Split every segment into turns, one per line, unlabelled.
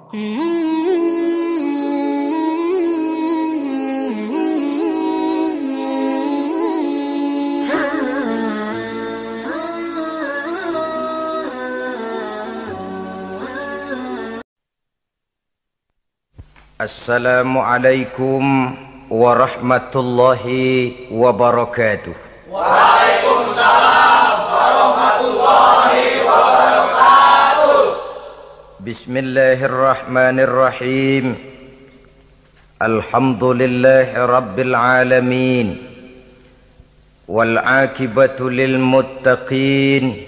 Assalamualaikum warahmatullahi wabarakatuh.
Waalaikumsalam warahmatullahi wabarakatuh.
Bismillahirrahmanirrahim. Alhamdulillahi rabbil alamin. Wal aqibatu lil muttaqin.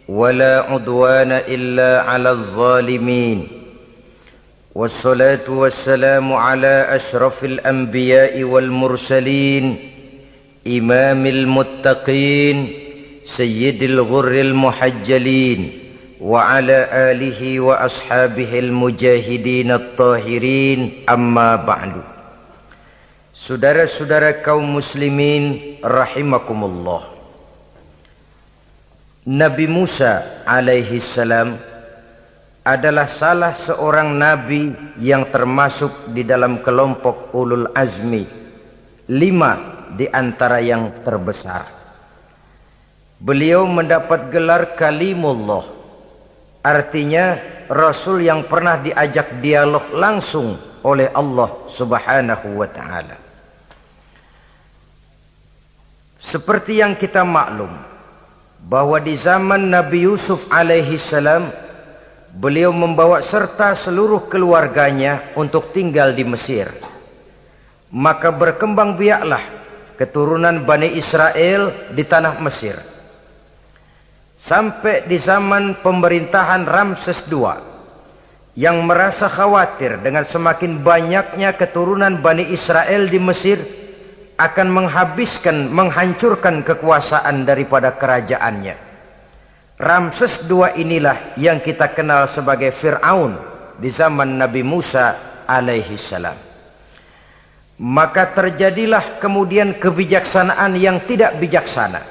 Wala udwana illa 'alal zalimin. والصلاة والسلام على أشرف الأنبياء والمرسلين إمام المتقين سيد الغر المحجلين وعلى آله وأصحابه المجاهدين الطاهرين أما بعد. Saudara-saudara kaum muslimin rahimakumullah. Nabi Musa alaihi salam adalah salah seorang nabi yang termasuk di dalam kelompok ulul azmi, 5 di antara yang terbesar. Beliau mendapat gelar kalimullah, artinya rasul yang pernah diajak dialog langsung oleh Allah Subhanahu wa ta'ala. Seperti yang kita maklum bahwa di zaman Nabi Yusuf alaihi salam, beliau membawa serta seluruh keluarganya untuk tinggal di Mesir. Maka berkembang biaklah keturunan Bani Israel di tanah Mesir. Sampai di zaman pemerintahan Ramses II yang merasa khawatir dengan semakin banyaknya keturunan Bani Israel di Mesir akan menghancurkan kekuasaan daripada kerajaannya. Ramses II inilah yang kita kenal sebagai Fir'aun di zaman Nabi Musa alaihi salam. Maka terjadilah kemudian kebijaksanaan yang tidak bijaksana.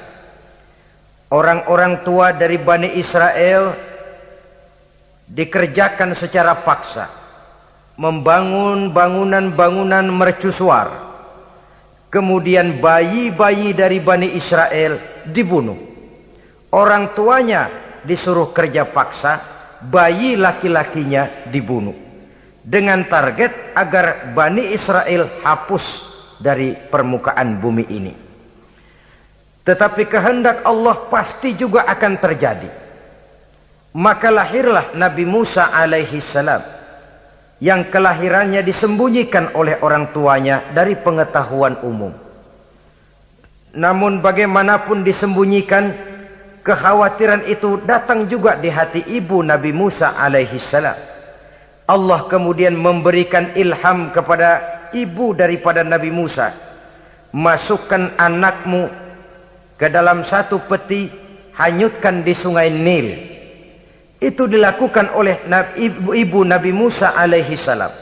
Orang-orang tua dari Bani Israel dikerjakan secara paksa, membangun bangunan-bangunan mercusuar. Kemudian bayi-bayi dari Bani Israel dibunuh. Orang tuanya disuruh kerja paksa, bayi laki-lakinya dibunuh. Dengan target agar Bani Israel hapus dari permukaan bumi ini. Tetapi kehendak Allah pasti juga akan terjadi. Maka lahirlah Nabi Musa alaihi salam, yang kelahirannya disembunyikan oleh orang tuanya dari pengetahuan umum. Namun bagaimanapun disembunyikan, kekhawatiran itu datang juga di hati ibu Nabi Musa alaihi salam. Allah kemudian memberikan ilham kepada ibu daripada Nabi Musa. Masukkan anakmu ke dalam satu peti, hanyutkan di sungai Nil. Itu dilakukan oleh ibu Nabi Musa alaihi salam.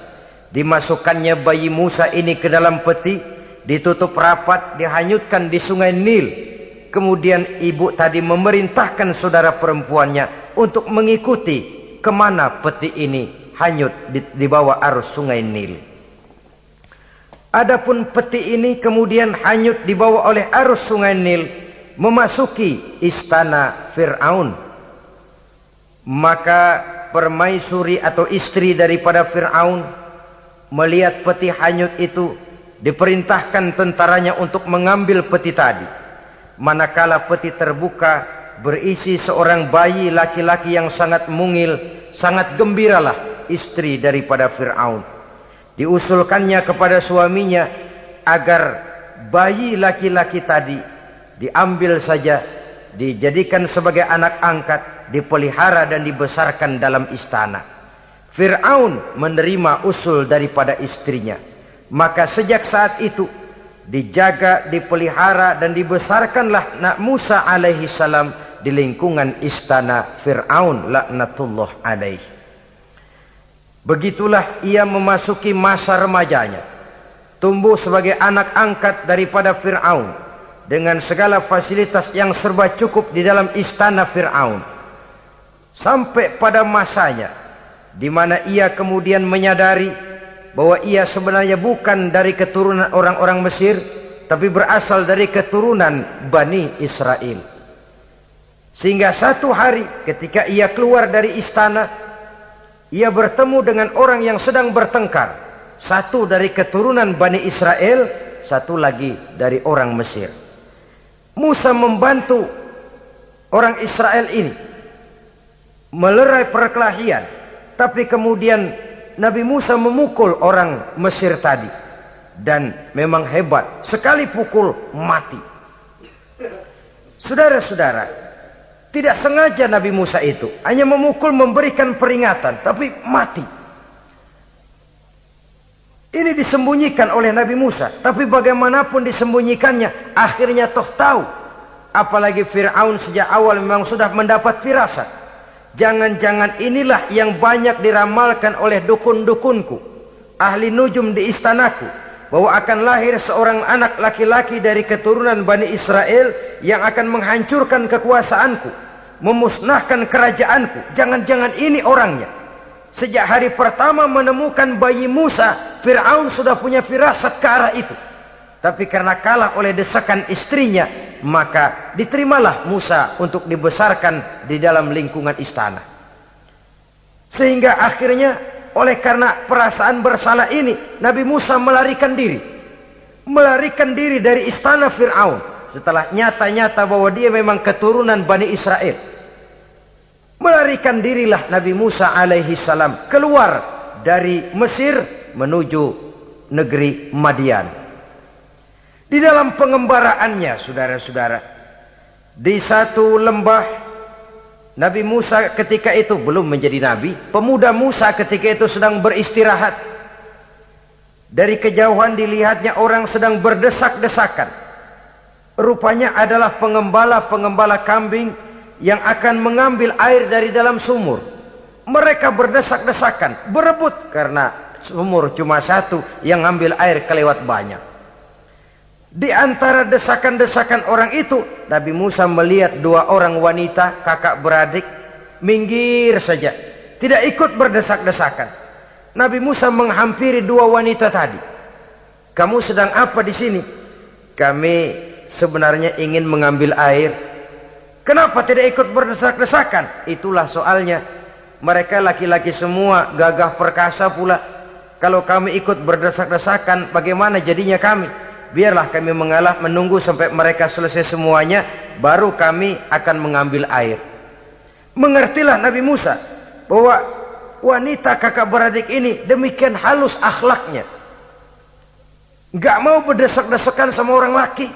Dimasukkannya bayi Musa ini ke dalam peti, ditutup rapat, dihanyutkan di sungai Nil. Kemudian ibu tadi memerintahkan saudara perempuannya untuk mengikuti kemana peti ini hanyut di bawah arus sungai Nil. Adapun peti ini kemudian hanyut dibawa oleh arus sungai Nil memasuki istana Fir'aun. Maka permaisuri atau istri daripada Fir'aun melihat peti hanyut itu, diperintahkan tentaranya untuk mengambil peti tadi. Manakala peti terbuka, berisi seorang bayi laki-laki yang sangat mungil, sangat gembiralah istri daripada Fir'aun. Diusulkannya kepada suaminya agar bayi laki-laki tadi diambil saja, dijadikan sebagai anak angkat, dipelihara dan dibesarkan dalam istana. Fir'aun menerima usul daripada istrinya. Maka sejak saat itu dijaga, dipelihara dan dibesarkanlah Nabi Musa alaihi salam di lingkungan istana Fir'aun laknatullah alaihi. Begitulah ia memasuki masa remajanya, tumbuh sebagai anak angkat daripada Fir'aun dengan segala fasilitas yang serba cukup di dalam istana Fir'aun. Sampai pada masanya di mana ia kemudian menyadari bahwa ia sebenarnya bukan dari keturunan orang-orang Mesir, tapi berasal dari keturunan Bani Israel. Sehingga satu hari ketika ia keluar dari istana, ia bertemu dengan orang yang sedang bertengkar. Satu dari keturunan Bani Israel, satu lagi dari orang Mesir. Musa membantu orang Israel ini melerai perkelahian, tapi kemudian Nabi Musa memukul orang Mesir tadi, dan memang hebat, sekali pukul mati. Saudara-saudara, tidak sengaja Nabi Musa itu hanya memukul, memberikan peringatan, tapi mati. Ini disembunyikan oleh Nabi Musa, tapi bagaimanapun disembunyikannya, akhirnya toh tahu. Apalagi Fir'aun sejak awal memang sudah mendapat firasat. Jangan-jangan inilah yang banyak diramalkan oleh dukun-dukunku, ahli nujum di istanaku, bahwa akan lahir seorang anak laki-laki dari keturunan Bani Israel yang akan menghancurkan kekuasaanku, memusnahkan kerajaanku. Jangan-jangan ini orangnya. Sejak hari pertama menemukan bayi Musa, Fir'aun sudah punya firasat ke arah itu. Tapi karena kalah oleh desakan istrinya, maka diterimalah Musa untuk dibesarkan di dalam lingkungan istana. Sehingga akhirnya oleh karena perasaan bersalah ini, Nabi Musa melarikan diri. Melarikan diri dari istana Fir'aun setelah nyata-nyata bahwa dia memang keturunan Bani Israel. Melarikan dirilah Nabi Musa alaihi salam keluar dari Mesir menuju negeri Madian. Di dalam pengembaraannya, saudara-saudara, di satu lembah, Nabi Musa ketika itu belum menjadi nabi. Pemuda Musa ketika itu sedang beristirahat. Dari kejauhan dilihatnya orang sedang berdesak-desakan. Rupanya adalah pengembala-pengembala kambing yang akan mengambil air dari dalam sumur. Mereka berdesak-desakan, berebut karena sumur cuma satu, yang ngambil air kelewat banyak. Di antara desakan-desakan orang itu, Nabi Musa melihat dua orang wanita kakak beradik minggir saja, tidak ikut berdesak-desakan. Nabi Musa menghampiri dua wanita tadi. Kamu sedang apa di sini? Kami sebenarnya ingin mengambil air. Kenapa tidak ikut berdesak-desakan? Itulah soalnya. Mereka laki-laki semua, gagah perkasa pula. Kalau kami ikut berdesak-desakan, bagaimana jadinya kami? Biarlah kami mengalah menunggu sampai mereka selesai semuanya, baru kami akan mengambil air. Mengertilah Nabi Musa bahwa wanita kakak beradik ini demikian halus akhlaknya, gak mau berdesak-desakan sama orang laki.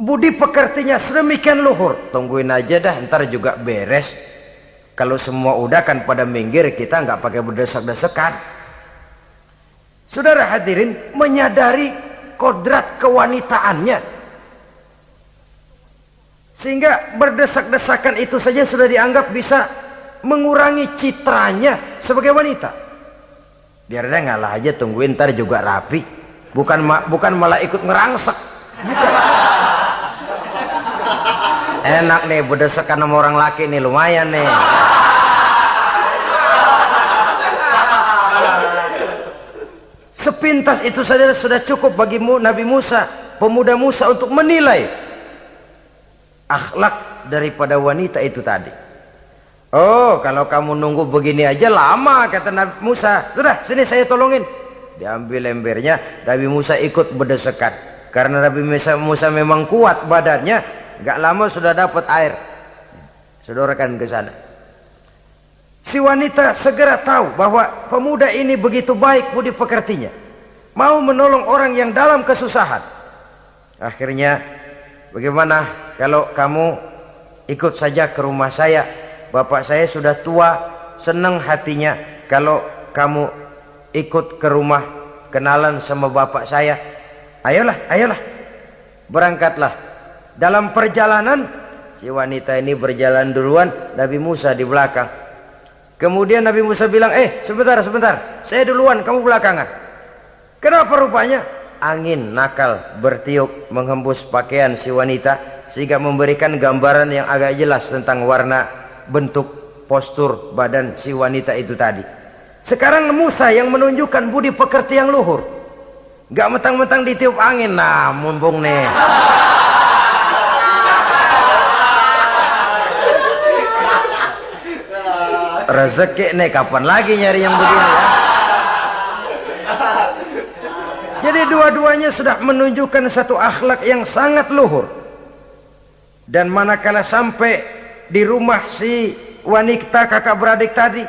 Budi pekertinya sedemikian luhur. Tungguin aja dah, ntar juga beres. Kalau semua udah kan pada minggir, kita gak pakai berdesak-desakan. Saudara hadirin, menyadari kodrat kewanitaannya, sehingga berdesak-desakan itu saja sudah dianggap bisa mengurangi citranya sebagai wanita. Biar dia ngalah aja, tungguin ntar juga rapi. Bukan malah ikut ngerangsek. Enak nih berdesakan sama orang laki nih, lumayan nih. Sepintas itu saja sudah cukup bagi Nabi Musa, pemuda Musa, untuk menilai akhlak daripada wanita itu tadi. Oh, kalau kamu nunggu begini aja lama, kata Nabi Musa. Sudah, sini saya tolongin. Diambil embernya, Nabi Musa ikut berdesakan. Karena Nabi Musa memang kuat badannya, gak lama sudah dapat air. Sodorkan ke sana. Si wanita segera tahu bahwa pemuda ini begitu baik budi pekertinya, mau menolong orang yang dalam kesusahan. Akhirnya, bagaimana kalau kamu ikut saja ke rumah saya? Bapak saya sudah tua, senang hatinya kalau kamu ikut ke rumah, kenalan sama bapak saya. Ayolah, ayolah, berangkatlah. Dalam perjalanan, si wanita ini berjalan duluan, Nabi Musa di belakang. Kemudian Nabi Musa bilang, sebentar, saya duluan, kamu belakangan. Kenapa rupanya? Angin nakal bertiup menghembus pakaian si wanita, sehingga memberikan gambaran yang agak jelas tentang warna bentuk postur badan si wanita itu tadi. Sekarang Musa yang menunjukkan budi pekerti yang luhur. Gak mentang-mentang ditiup angin. Nah, mumpung nih. Rezeki nih, kapan lagi nyari yang begini ya? Jadi dua-duanya sudah menunjukkan satu akhlak yang sangat luhur. Dan manakala sampai di rumah si wanita kakak beradik tadi,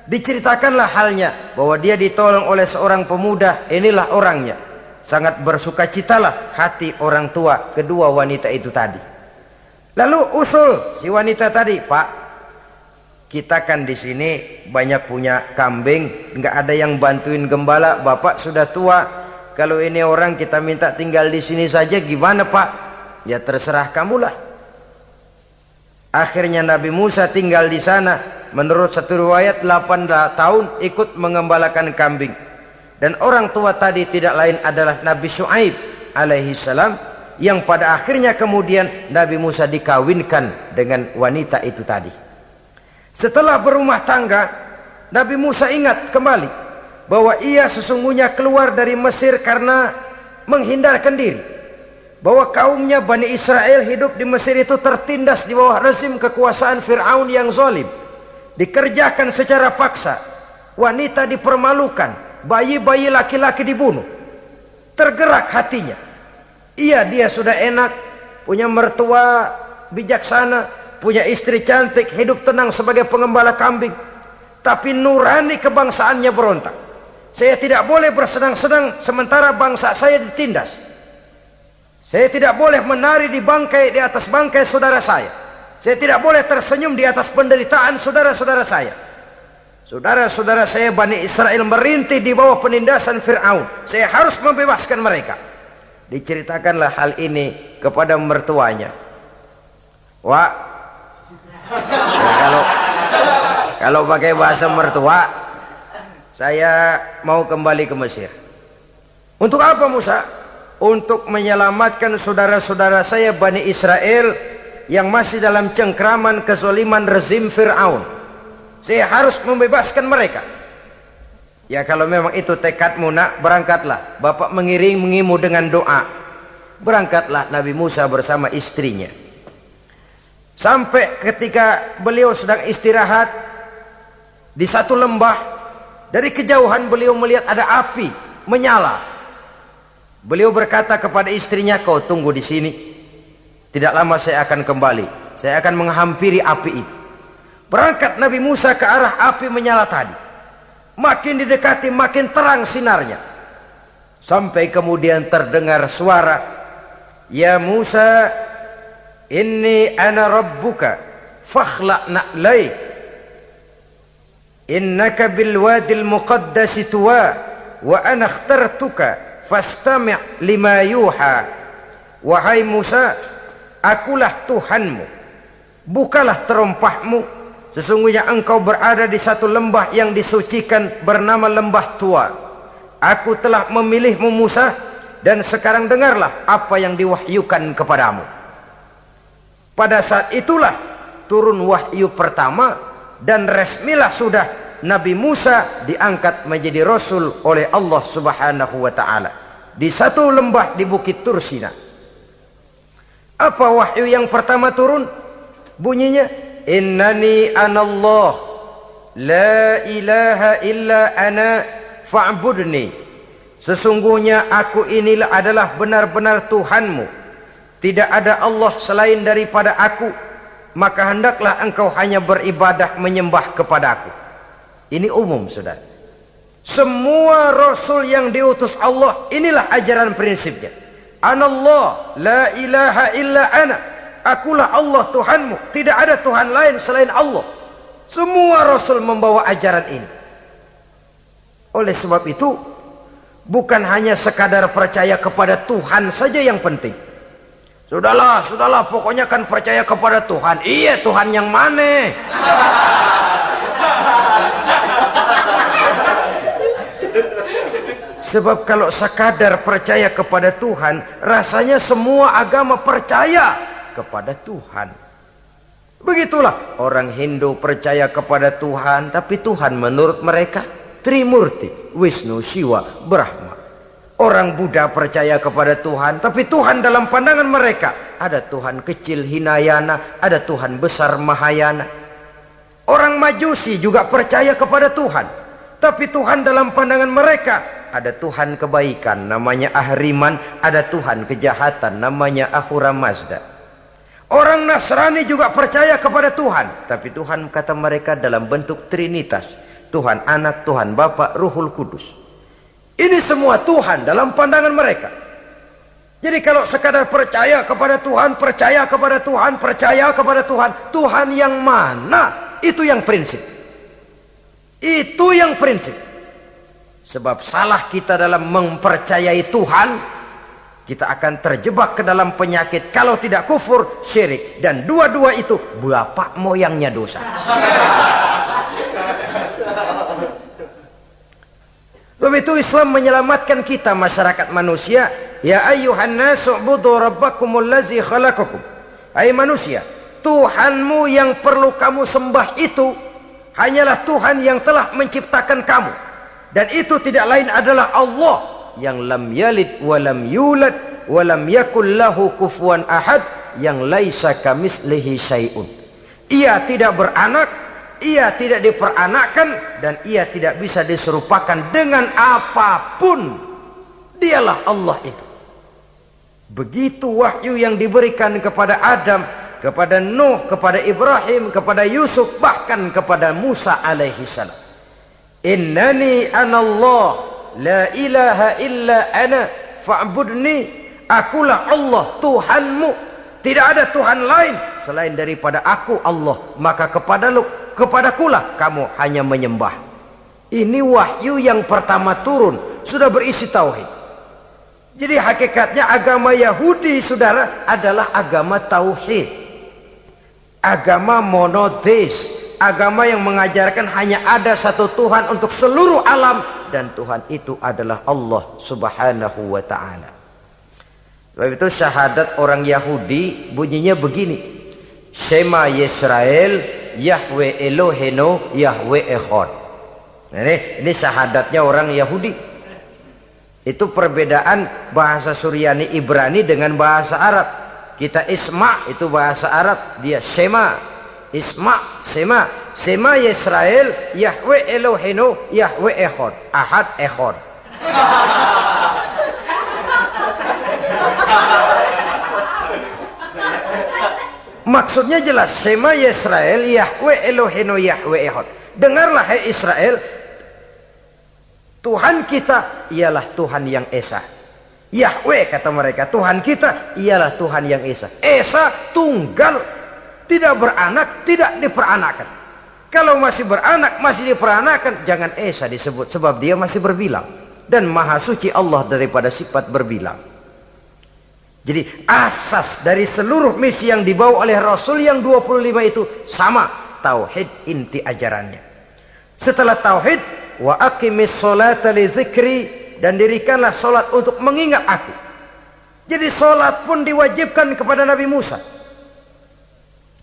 diceritakanlah halnya bahwa dia ditolong oleh seorang pemuda. Inilah orangnya. Sangat bersukacitalah hati orang tua kedua wanita itu tadi. Lalu usul si wanita tadi, Pak, kita kan di sini banyak punya kambing, nggak ada yang bantuin gembala. Bapak sudah tua. Kalau ini orang kita minta tinggal di sini saja, gimana Pak? Ya terserah kamulah. Akhirnya Nabi Musa tinggal di sana. Menurut satu riwayat 8 tahun ikut mengembalakan kambing. Dan orang tua tadi tidak lain adalah Nabi Syuaib alaihi salam, yang pada akhirnya kemudian Nabi Musa dikawinkan dengan wanita itu tadi. Setelah berumah tangga, Nabi Musa ingat kembali bahwa ia sesungguhnya keluar dari Mesir karena menghindarkan diri. Bahwa kaumnya Bani Israel hidup di Mesir itu tertindas di bawah rezim kekuasaan Fir'aun yang zalim. Dikerjakan secara paksa, wanita dipermalukan, bayi-bayi laki-laki dibunuh. Tergerak hatinya. Dia sudah enak, punya mertua bijaksana, punya istri cantik, hidup tenang sebagai pengembala kambing. Tapi nurani kebangsaannya berontak. Saya tidak boleh bersenang-senang sementara bangsa saya ditindas. Saya tidak boleh menari di atas bangkai saudara saya. Saya tidak boleh tersenyum di atas penderitaan saudara-saudara saya. Saudara-saudara saya Bani Israel merintih di bawah penindasan Fir'aun. Saya harus membebaskan mereka. Diceritakanlah hal ini kepada mertuanya. Wah, ya, kalau pakai bahasa mertua, saya mau kembali ke Mesir. Untuk apa Musa? Untuk menyelamatkan saudara-saudara saya Bani Israel yang masih dalam cengkraman kezaliman rezim Fir'aun. Saya harus membebaskan mereka. Ya kalau memang itu tekadmu nak, berangkatlah. Bapak mengiringimu dengan doa. Berangkatlah Nabi Musa bersama istrinya. Sampai ketika beliau sedang istirahat di satu lembah, dari kejauhan beliau melihat ada api menyala. Beliau berkata kepada istrinya, kau tunggu di sini. Tidak lama saya akan kembali. Saya akan menghampiri api itu. Berangkat Nabi Musa ke arah api menyala tadi. Makin didekati makin terang sinarnya. Sampai kemudian terdengar suara, ya Musa, inni ana rabbuka fakhla' na'laik. Innaka bil wadil muqaddasi tuwa wa ana ikhtartuka fastami' lima yuha. Wahai Musa, akulah Tuhanmu, bukalah terompahmu. Sesungguhnya engkau berada di satu lembah yang disucikan bernama lembah tua. Aku telah memilihmu Musa, dan sekarang dengarlah apa yang diwahyukan kepadamu. Pada saat itulah turun wahyu pertama, dan resmilah sudah Nabi Musa diangkat menjadi Rasul oleh Allah Subhanahu wa ta'ala di satu lembah di Bukit Tursina. Apa wahyu yang pertama turun? Bunyinya, innani anallah la ilaha illa ana fa'budni. Sesungguhnya aku inilah adalah benar-benar Tuhanmu, tidak ada Allah selain daripada aku, maka hendaklah engkau hanya beribadah menyembah kepadaku. Ini umum saudara. Semua Rasul yang diutus Allah, inilah ajaran prinsipnya. Anallah la ilaha illa ana. Akulah Allah Tuhanmu, tidak ada Tuhan lain selain Allah. Semua Rasul membawa ajaran ini. Oleh sebab itu, bukan hanya sekadar percaya kepada Tuhan saja yang penting. Sudahlah, pokoknya kan percaya kepada Tuhan. Iya, Tuhan yang mana? Sebab kalau sekadar percaya kepada Tuhan, rasanya semua agama percaya kepada Tuhan. Begitulah orang Hindu percaya kepada Tuhan, tapi Tuhan menurut mereka Trimurti, Wisnu, Siwa, Brahma. Orang Buddha percaya kepada Tuhan, tapi Tuhan dalam pandangan mereka ada Tuhan kecil Hinayana, ada Tuhan besar Mahayana. Orang Majusi juga percaya kepada Tuhan, tapi Tuhan dalam pandangan mereka ada Tuhan kebaikan namanya Ahriman, ada Tuhan kejahatan namanya Ahura Mazda. Orang Nasrani juga percaya kepada Tuhan, tapi Tuhan kata mereka dalam bentuk Trinitas. Tuhan Anak, Tuhan Bapa, Ruhul Kudus. Ini semua Tuhan dalam pandangan mereka. Jadi kalau sekadar percaya kepada Tuhan, percaya kepada Tuhan, percaya kepada Tuhan, Tuhan yang mana? Itu yang prinsip. Itu yang prinsip. Sebab salah kita dalam mempercayai Tuhan, kita akan terjebak ke dalam penyakit kalau tidak kufur, syirik, dan dua-dua itu bapak moyangnya dosa. Sebab itu Islam menyelamatkan kita masyarakat manusia. Ya ayyuhan nasu ubudu rabbakumul ladzi khalaqakum. Hai manusia, Tuhanmu yang perlu kamu sembah itu hanyalah Tuhan yang telah menciptakan kamu, dan itu tidak lain adalah Allah yang lam yalid wa lam yulad wa lam yakul lahu kufuwan ahad, yang laisa kamislihi syai'un. Ia tidak beranak, ia tidak diperanakkan, dan ia tidak bisa diserupakan dengan apapun. Dialah Allah itu. Begitu wahyu yang diberikan kepada Adam, kepada Nuh, kepada Ibrahim, kepada Yusuf, bahkan kepada Musa alaihi salam. Innani anallah la ilaha illa ana fa'budni. Akulah Allah Tuhanmu, tidak ada Tuhan lain selain daripada aku Allah, maka kepadakulah kamu hanya menyembah. Ini wahyu yang pertama turun, sudah berisi tauhid. Jadi hakikatnya agama Yahudi, saudara, adalah agama tauhid, agama monoteis, agama yang mengajarkan hanya ada satu Tuhan untuk seluruh alam, dan Tuhan itu adalah Allah subhanahu wa ta'ala. Sebab itu syahadat orang Yahudi bunyinya begini: Shema Yisrael Yahweh Elohenu Yahweh Echad. Ini syahadatnya orang Yahudi. Itu perbedaan bahasa Suryani Ibrani dengan bahasa Arab. Kita Isma itu bahasa Arab, dia Shema. Isma, Shema. Shema Yisrael Yahweh Elohenu Yahweh Echad. Ahad Echad. Maksudnya jelas, Shema Yisrael Yahweh Elohenu Yahweh Echad. Dengarlah hai Israel, Tuhan kita ialah Tuhan yang Esa. Yahweh kata mereka, Tuhan kita ialah Tuhan yang Esa. Esa tunggal, tidak beranak, tidak diperanakan. Kalau masih beranak, masih diperanakan, jangan Esa disebut, sebab dia masih berbilang. Dan maha suci Allah daripada sifat berbilang. Jadi asas dari seluruh misi yang dibawa oleh Rasul yang 25 itu sama, tauhid inti ajarannya. Setelah tauhid, wa aqimis sholata li dzikri, dan dirikanlah solat untuk mengingat aku. Jadi solat pun diwajibkan kepada Nabi Musa.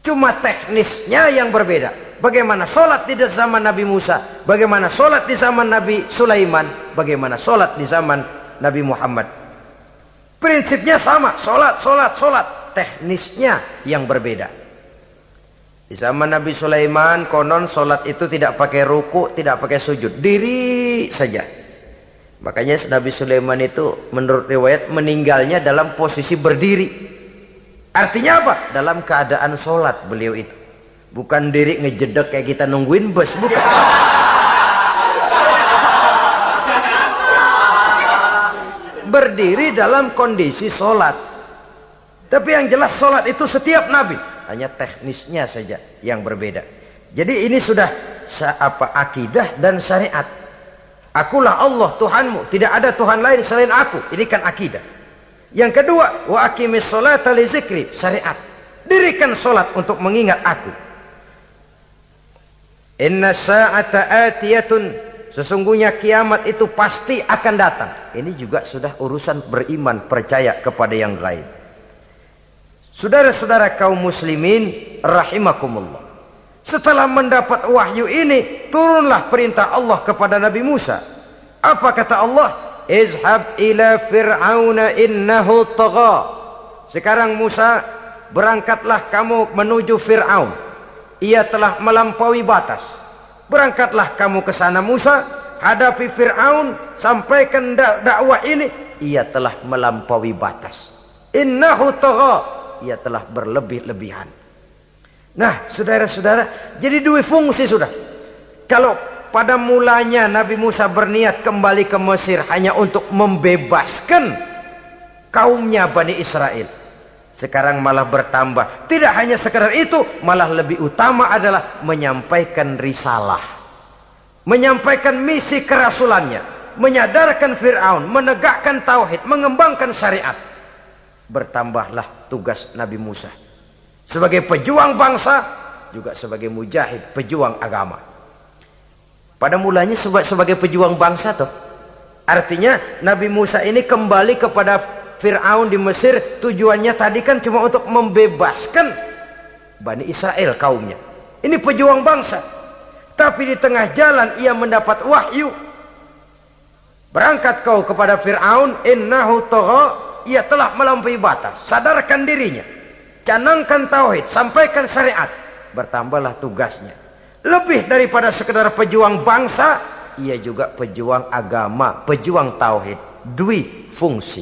Cuma teknisnya yang berbeda. Bagaimana solat di zaman Nabi Musa, bagaimana solat di zaman Nabi Sulaiman, bagaimana solat di zaman Nabi Muhammad. Prinsipnya sama, solat. Teknisnya yang berbeda. Di zaman Nabi Sulaiman, konon solat itu tidak pakai ruku, tidak pakai sujud, diri saja. Makanya Nabi Sulaiman itu menurut riwayat meninggalnya dalam posisi berdiri. Artinya apa? Dalam keadaan solat beliau itu. Bukan diri ngejedek kayak kita nungguin bus, bukan. Berdiri dalam kondisi solat. Tapi yang jelas solat itu setiap Nabi, hanya teknisnya saja yang berbeda. Jadi ini sudah akidah dan syariat. Akulah Allah Tuhanmu, tidak ada Tuhan lain selain aku. Ini kan akidah. Yang kedua, wa aqimis sholata li dzikri, syariat. Dirikan solat untuk mengingat aku. Inna sa'ata atiyatun, sesungguhnya kiamat itu pasti akan datang. Ini juga sudah urusan beriman, percaya kepada yang gaib. Saudara-saudara kaum muslimin rahimakumullah. Setelah mendapat wahyu ini, turunlah perintah Allah kepada Nabi Musa. Apa kata Allah? Izhab ila fir'auna innahu tagha. Sekarang Musa, berangkatlah kamu menuju Fir'aun. Ia telah melampaui batas. Berangkatlah kamu ke sana Musa, hadapi Fir'aun, sampaikan dakwah ini. Ia telah melampaui batas. Innahu tagha. Ia telah berlebih-lebihan. Nah, saudara-saudara, jadi dua fungsi sudah. Kalau pada mulanya Nabi Musa berniat kembali ke Mesir hanya untuk membebaskan kaumnya Bani Israel, sekarang malah bertambah. Tidak hanya sekedar itu, malah lebih utama adalah menyampaikan risalah, menyampaikan misi kerasulannya, menyadarkan Fir'aun, menegakkan tauhid, mengembangkan syariat. Bertambahlah tugas Nabi Musa sebagai pejuang bangsa, juga sebagai mujahid, pejuang agama. Pada mulanya sebagai pejuang bangsa toh. Artinya Nabi Musa ini kembali kepada Fir'aun di Mesir, tujuannya tadi kan cuma untuk membebaskan Bani Israel kaumnya. Ini pejuang bangsa. Tapi di tengah jalan ia mendapat wahyu. Berangkat kau kepada Fir'aun, innahu tagha, ia telah melampaui batas. Sadarkan dirinya. Canangkan tauhid, sampaikan syariat. Bertambahlah tugasnya. Lebih daripada sekedar pejuang bangsa, ia juga pejuang agama, pejuang tauhid. Dwi fungsi.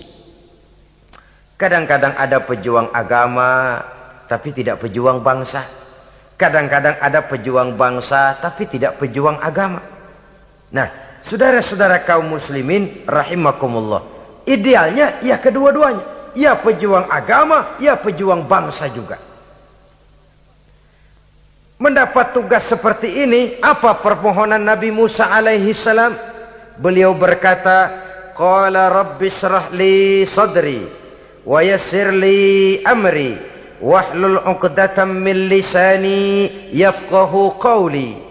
Kadang-kadang ada pejuang agama tapi tidak pejuang bangsa. Kadang-kadang ada pejuang bangsa tapi tidak pejuang agama. Nah, saudara-saudara kaum muslimin rahimakumullah, idealnya ya kedua-duanya. Ya pejuang agama, ya pejuang bangsa juga. Mendapat tugas seperti ini, apa permohonan Nabi Musa alaihi salam? Beliau berkata, qala rabbi shrah li sadri wa yassir li amri wahlul 'uqdatam min lisani yafqahu qawli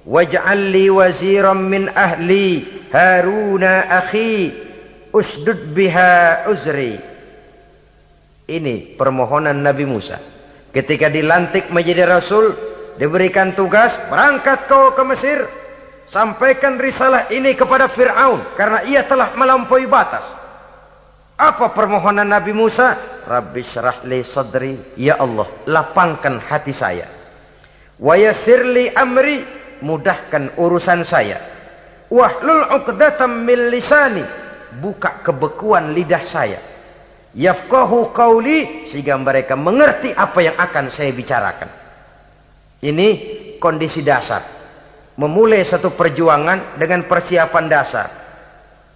waj'al li waziran min ahli Haruna akhi usdud biha uzri. Ini permohonan Nabi Musa. Ketika dilantik menjadi Rasul, diberikan tugas, berangkat kau ke Mesir, sampaikan risalah ini kepada Fir'aun, karena ia telah melampaui batas. Apa permohonan Nabi Musa? Rabbi syrah li sadri, ya Allah, lapangkan hati saya. Wa yassir li amri, mudahkan urusan saya. Wahlul 'uqdatam min lisani, buka kebekuan lidah saya. Yafqahu qawli, sehingga mereka mengerti apa yang akan saya bicarakan. Ini kondisi dasar. Memulai satu perjuangan dengan persiapan dasar.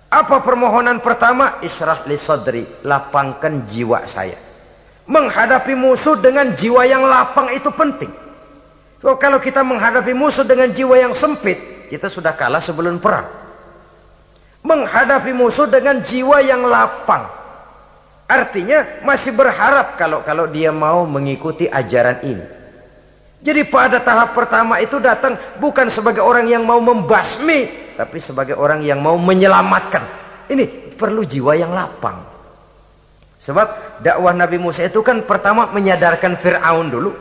Apa permohonan pertama? Isyrah li sadri, lapangkan jiwa saya. Menghadapi musuh dengan jiwa yang lapang itu penting. So, kalau kita menghadapi musuh dengan jiwa yang sempit, kita sudah kalah sebelum perang. Menghadapi musuh dengan jiwa yang lapang, artinya masih berharap kalau dia mau mengikuti ajaran ini. Jadi pada tahap pertama itu datang bukan sebagai orang yang mau membasmi, tapi sebagai orang yang mau menyelamatkan. Ini perlu jiwa yang lapang. Sebab dakwah Nabi Musa itu kan pertama menyadarkan Fir'aun dulu.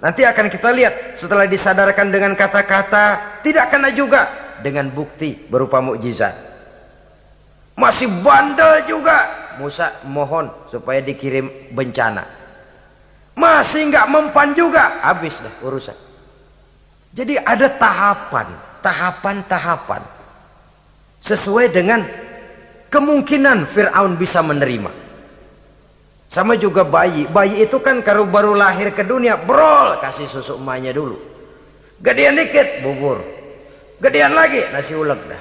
Nanti akan kita lihat setelah disadarkan dengan kata-kata, tidak kena juga dengan bukti berupa mukjizat. Masih bandel juga. Musa mohon supaya dikirim bencana. Masih nggak mempan juga, habis dah urusan. Jadi ada tahapan-tahapan sesuai dengan kemungkinan Fir'aun bisa menerima. Sama juga bayi. Bayi itu kan kalau baru lahir ke dunia, brol, kasih susu emaknya dulu. Gedean dikit, bubur. Gedean lagi, nasi ulek dah.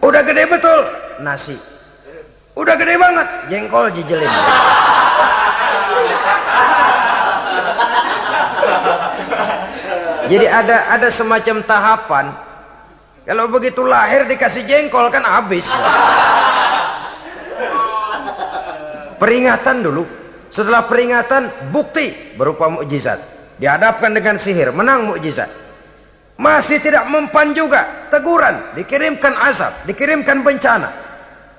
Udah gede betul, nasi. Udah gede banget, jengkol jijelin. Jadi ada semacam tahapan. Kalau begitu lahir dikasih jengkol kan habis. Peringatan dulu. Setelah peringatan, bukti berupa mukjizat. Dihadapkan dengan sihir, menang mukjizat. Masih tidak mempan juga, teguran, dikirimkan azab, dikirimkan bencana.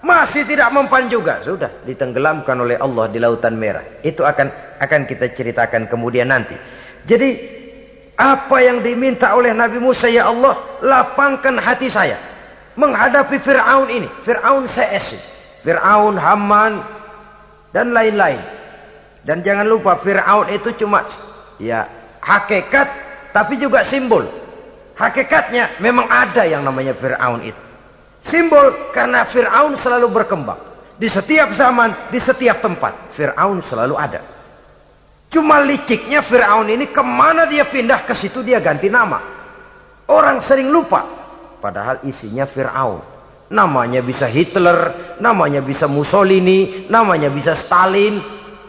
masih tidak mempan juga, sudah ditenggelamkan oleh Allah di Lautan Merah. Itu akan kita ceritakan kemudian nanti. Jadi apa yang diminta oleh Nabi Musa, ya Allah, lapangkan hati saya menghadapi Fir'aun ini, Fir'aun CS, Fir'aun, Haman, dan lain-lain. Dan jangan lupa Fir'aun itu cuma ya hakikat, tapi juga simbol. Hakikatnya memang ada yang namanya Fir'aun itu. Simbol karena Fir'aun selalu berkembang. Di setiap zaman, di setiap tempat, Fir'aun selalu ada. Cuma liciknya Fir'aun ini kemana dia pindah, ke situ dia ganti nama. Orang sering lupa. Padahal isinya Fir'aun. Namanya bisa Hitler, namanya bisa Mussolini, namanya bisa Stalin.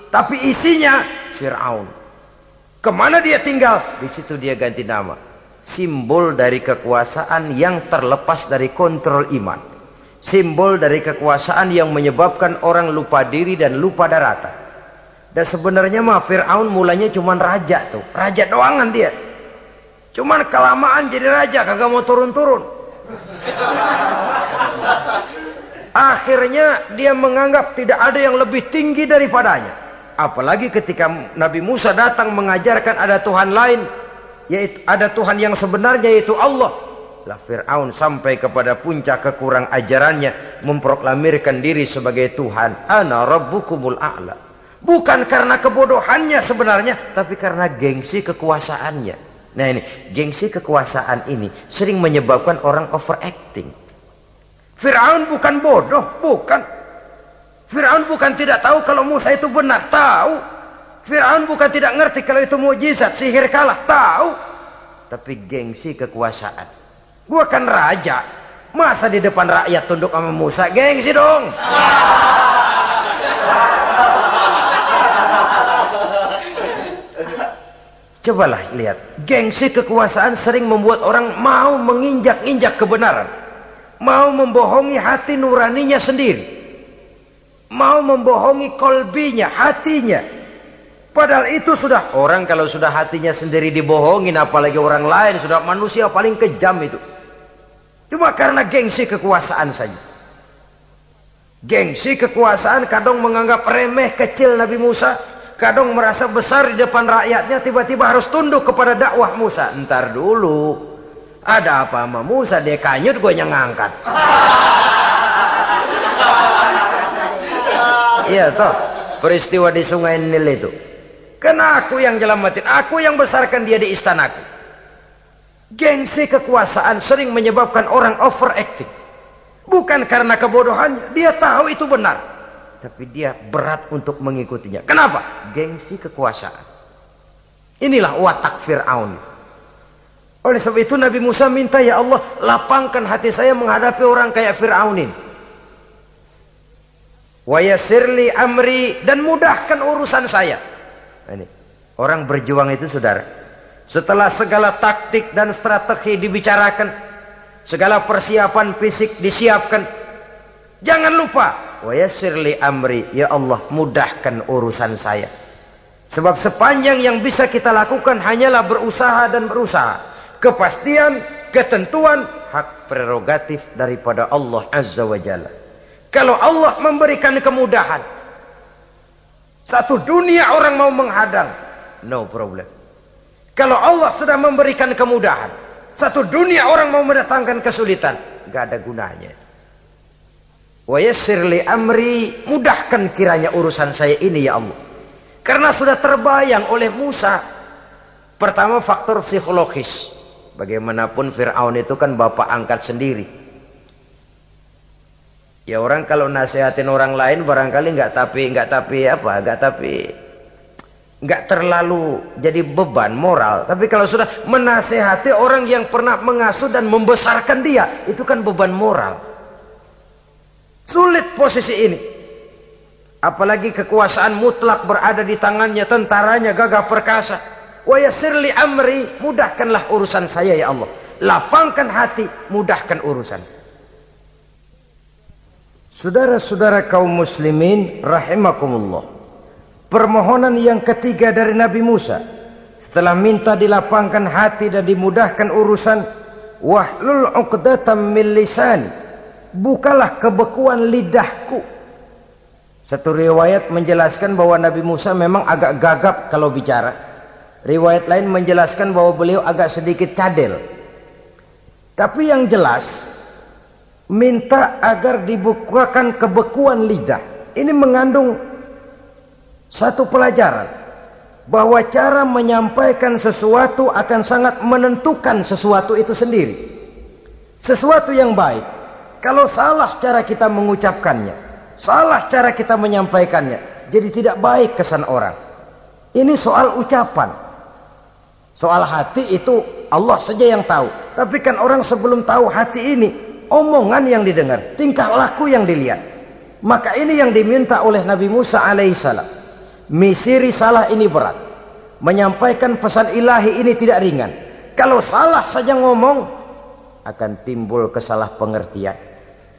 Tapi isinya Fir'aun. Kemana dia tinggal, di situ dia ganti nama. Simbol dari kekuasaan yang terlepas dari kontrol iman. Simbol dari kekuasaan yang menyebabkan orang lupa diri dan lupa daratan. Dan sebenarnya mah Fir'aun mulanya cuman raja tuh. Raja doangan dia. Cuman kelamaan jadi raja, kagak mau turun-turun. Akhirnya dia menganggap tidak ada yang lebih tinggi daripadanya. Apalagi ketika Nabi Musa datang mengajarkan ada Tuhan lain, yaitu ada Tuhan yang sebenarnya, yaitu Allah. Lah Fir'aun sampai kepada puncak kekurang ajarannya, memproklamirkan diri sebagai Tuhan. Ana rabbukumul a'la. Bukan karena kebodohannya sebenarnya, tapi karena gengsi kekuasaannya. Nah ini, gengsi kekuasaan ini sering menyebabkan orang overacting. Fir'aun bukan bodoh, bukan. Fir'aun bukan tidak tahu kalau Musa itu benar, tahu. Fir'aun bukan tidak ngerti kalau itu mukjizat, sihir kalah, tahu. Tapi gengsi kekuasaan. Gua kan raja, masa di depan rakyat tunduk sama Musa? Gengsi dong. Cobalah lihat, gengsi kekuasaan sering membuat orang mau menginjak-injak kebenaran, mau membohongi hati nuraninya sendiri, mau membohongi kolbinya, hatinya. Padahal itu sudah, orang kalau sudah hatinya sendiri dibohongin, apalagi orang lain, sudah manusia paling kejam itu. Cuma karena gengsi kekuasaan saja. Gengsi kekuasaan kadang menganggap remeh kecil Nabi Musa, kadang merasa besar di depan rakyatnya, tiba-tiba harus tunduk kepada dakwah Musa. Ntar dulu, ada apa sama Musa? Dia kanyut, gue yang ngangkat. Iya toh, peristiwa di Sungai Nil itu. Karena aku yang nyelamatin, aku yang besarkan dia di istanaku. Gengsi kekuasaan sering menyebabkan orang overacting. Bukan karena kebodohannya, dia tahu itu benar, tapi dia berat untuk mengikutinya. Kenapa? Gengsi kekuasaan. Inilah watak Fir'aun. Oleh sebab itu Nabi Musa minta, ya Allah, lapangkan hati saya menghadapi orang kayak Fir'aun ini. Wa yassirli amri, dan mudahkan urusan saya. Ini orang berjuang itu, saudara, setelah segala taktik dan strategi dibicarakan, segala persiapan fisik disiapkan, jangan lupa wa yassirli amri, ya Allah, mudahkan urusan saya. Sebab sepanjang yang bisa kita lakukan hanyalah berusaha dan berusaha. Kepastian, ketentuan, hak prerogatif daripada Allah Azza wa Jalla. Kalau Allah memberikan kemudahan, satu dunia orang mau menghadang, no problem. Kalau Allah sudah memberikan kemudahan, satu dunia orang mau mendatangkan kesulitan, gak ada gunanya. Wa yassirli amri, mudahkan kiranya urusan saya ini, ya Allah. Karena sudah terbayang oleh Musa. Pertama, faktor psikologis. Bagaimanapun Fir'aun itu kan bapak angkat sendiri. Ya orang kalau nasihatin orang lain barangkali nggak terlalu jadi beban moral. Tapi kalau sudah menasehati orang yang pernah mengasuh dan membesarkan dia, itu kan beban moral. Sulit posisi ini. Apalagi kekuasaan mutlak berada di tangannya, tentaranya gagah perkasa. Wa yassirli amri, mudahkanlah urusan saya, ya Allah. Lapangkan hati, mudahkan urusan. Saudara-saudara kaum muslimin rahimakumullah. Permohonan yang ketiga dari Nabi Musa, setelah minta dilapangkan hati dan dimudahkan urusan, wahlul 'uqdatam min lisani, bukalah kebekuan lidahku. Satu riwayat menjelaskan bahwa Nabi Musa memang agak gagap kalau bicara. Riwayat lain menjelaskan bahwa beliau agak sedikit cadel. Tapi yang jelas, minta agar dibukakan kebekuan lidah. Ini mengandung satu pelajaran, bahwa cara menyampaikan sesuatu akan sangat menentukan sesuatu itu sendiri. Sesuatu yang baik, kalau salah cara kita mengucapkannya, salah cara kita menyampaikannya, jadi tidak baik kesan orang. Ini soal ucapan. Soal hati itu Allah saja yang tahu. Tapi kan orang sebelum tahu hati ini, omongan yang didengar, tingkah laku yang dilihat. Maka ini yang diminta oleh Nabi Musa alaihissalam. Misi risalah ini berat. Menyampaikan pesan ilahi ini tidak ringan. Kalau salah saja ngomong, akan timbul kesalah pengertian.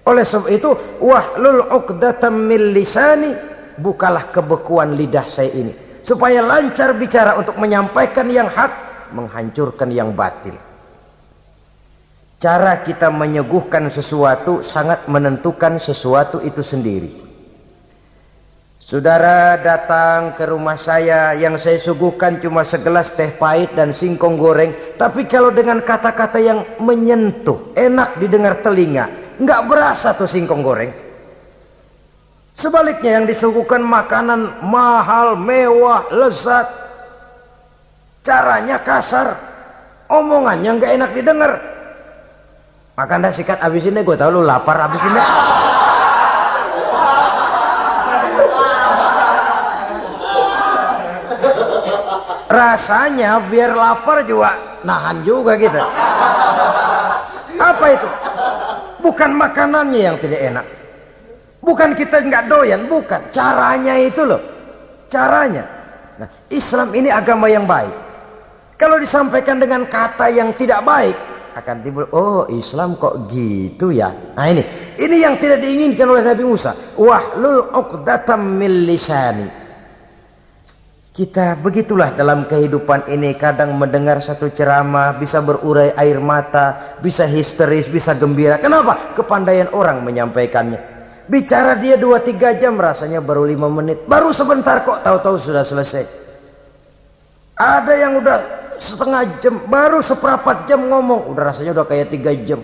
Oleh sebab itu, wahlul 'uqdatam min lisani, bukalah kebekuan lidah saya ini, supaya lancar bicara untuk menyampaikan yang hak, menghancurkan yang batil. Cara kita menyuguhkan sesuatu sangat menentukan sesuatu itu sendiri. Saudara datang ke rumah saya, yang saya suguhkan cuma segelas teh pahit dan singkong goreng, tapi kalau dengan kata-kata yang menyentuh, enak didengar telinga, nggak berasa tuh singkong goreng. Sebaliknya yang disuguhkan makanan mahal, mewah, lezat, caranya kasar, omongannya nggak enak didengar. Makan dah sikat abis ini, gue tahu lu lapar abis ini. Rasanya biar lapar juga nahan juga gitu. Apa itu? Bukan makanannya yang tidak enak, bukan kita nggak doyan, bukan caranya itu loh, caranya. Nah, Islam ini agama yang baik. Kalau disampaikan dengan kata yang tidak baik, akan timbul, oh Islam kok gitu ya. Nah ini yang tidak diinginkan oleh Nabi Musa. Wahlul 'uqdatam min lisani. Kita begitulah dalam kehidupan ini, kadang mendengar satu ceramah bisa berurai air mata, bisa histeris, bisa gembira. Kenapa? Kepandaian orang menyampaikannya. Bicara dia 2-3 jam, rasanya baru 5 menit, baru sebentar kok, tahu-tahu sudah selesai. Ada yang udah setengah jam, baru seperempat jam ngomong, udah rasanya udah kayak 3 jam.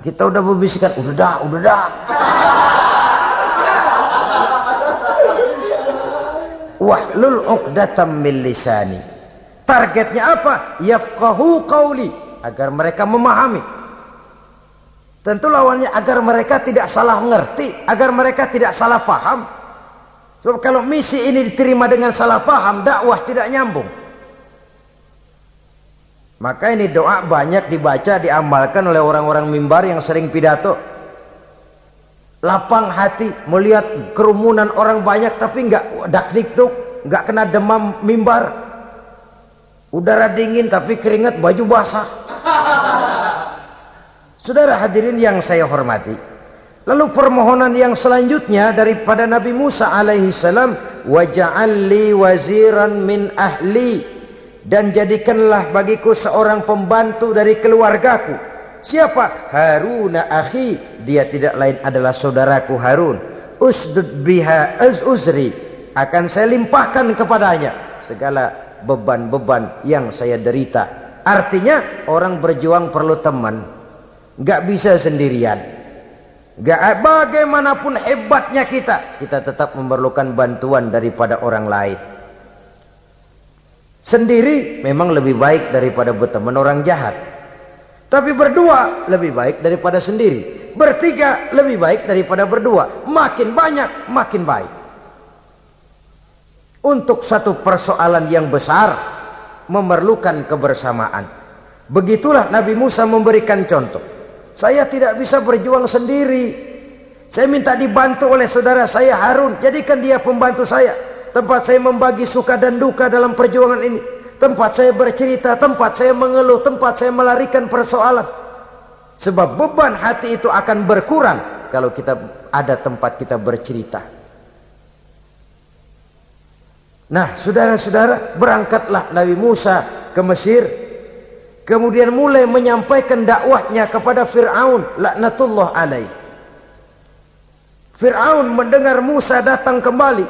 Kita udah berbisikkan, udah dah. Wahlul 'uqdatam min lisani. Targetnya apa? Yafqahu qauli, agar mereka memahami. Tentu lawannya agar mereka tidak salah mengerti, agar mereka tidak salah paham. Sebab kalau misi ini diterima dengan salah paham, dakwah tidak nyambung. Maka ini doa banyak dibaca, diamalkan oleh orang-orang mimbar yang sering pidato. Lapang hati melihat kerumunan orang banyak, tapi nggak dak-dikduk, nggak kena demam mimbar. Udara dingin tapi keringat, baju basah. Saudara hadirin yang saya hormati, lalu permohonan yang selanjutnya daripada Nabi Musa alaihi salam, waj'al li waziran min ahli, dan jadikanlah bagiku seorang pembantu dari keluargaku. Siapa? Haruna akhi, dia tidak lain adalah saudaraku Harun. Usdud biha uzri, akan saya limpahkan kepadanya segala beban-beban yang saya derita. Artinya orang berjuang perlu teman, nggak bisa sendirian. Nggak, bagaimanapun hebatnya kita tetap memerlukan bantuan daripada orang lain. Sendiri memang lebih baik daripada berteman orang jahat. Tapi berdua lebih baik daripada sendiri. Bertiga lebih baik daripada berdua. Makin banyak makin baik. Untuk satu persoalan yang besar memerlukan kebersamaan. Begitulah Nabi Musa memberikan contoh. Saya tidak bisa berjuang sendiri. Saya minta dibantu oleh saudara saya Harun. Jadikan dia pembantu saya. Tempat saya membagi suka dan duka dalam perjuangan ini. Tempat saya bercerita, tempat saya mengeluh, tempat saya melarikan persoalan. Sebab beban hati itu akan berkurang kalau kita ada tempat kita bercerita. Nah, saudara-saudara, berangkatlah Nabi Musa ke Mesir. Kemudian mulai menyampaikan dakwahnya kepada Fir'aun laknatullah alaih. Fir'aun mendengar Musa datang kembali.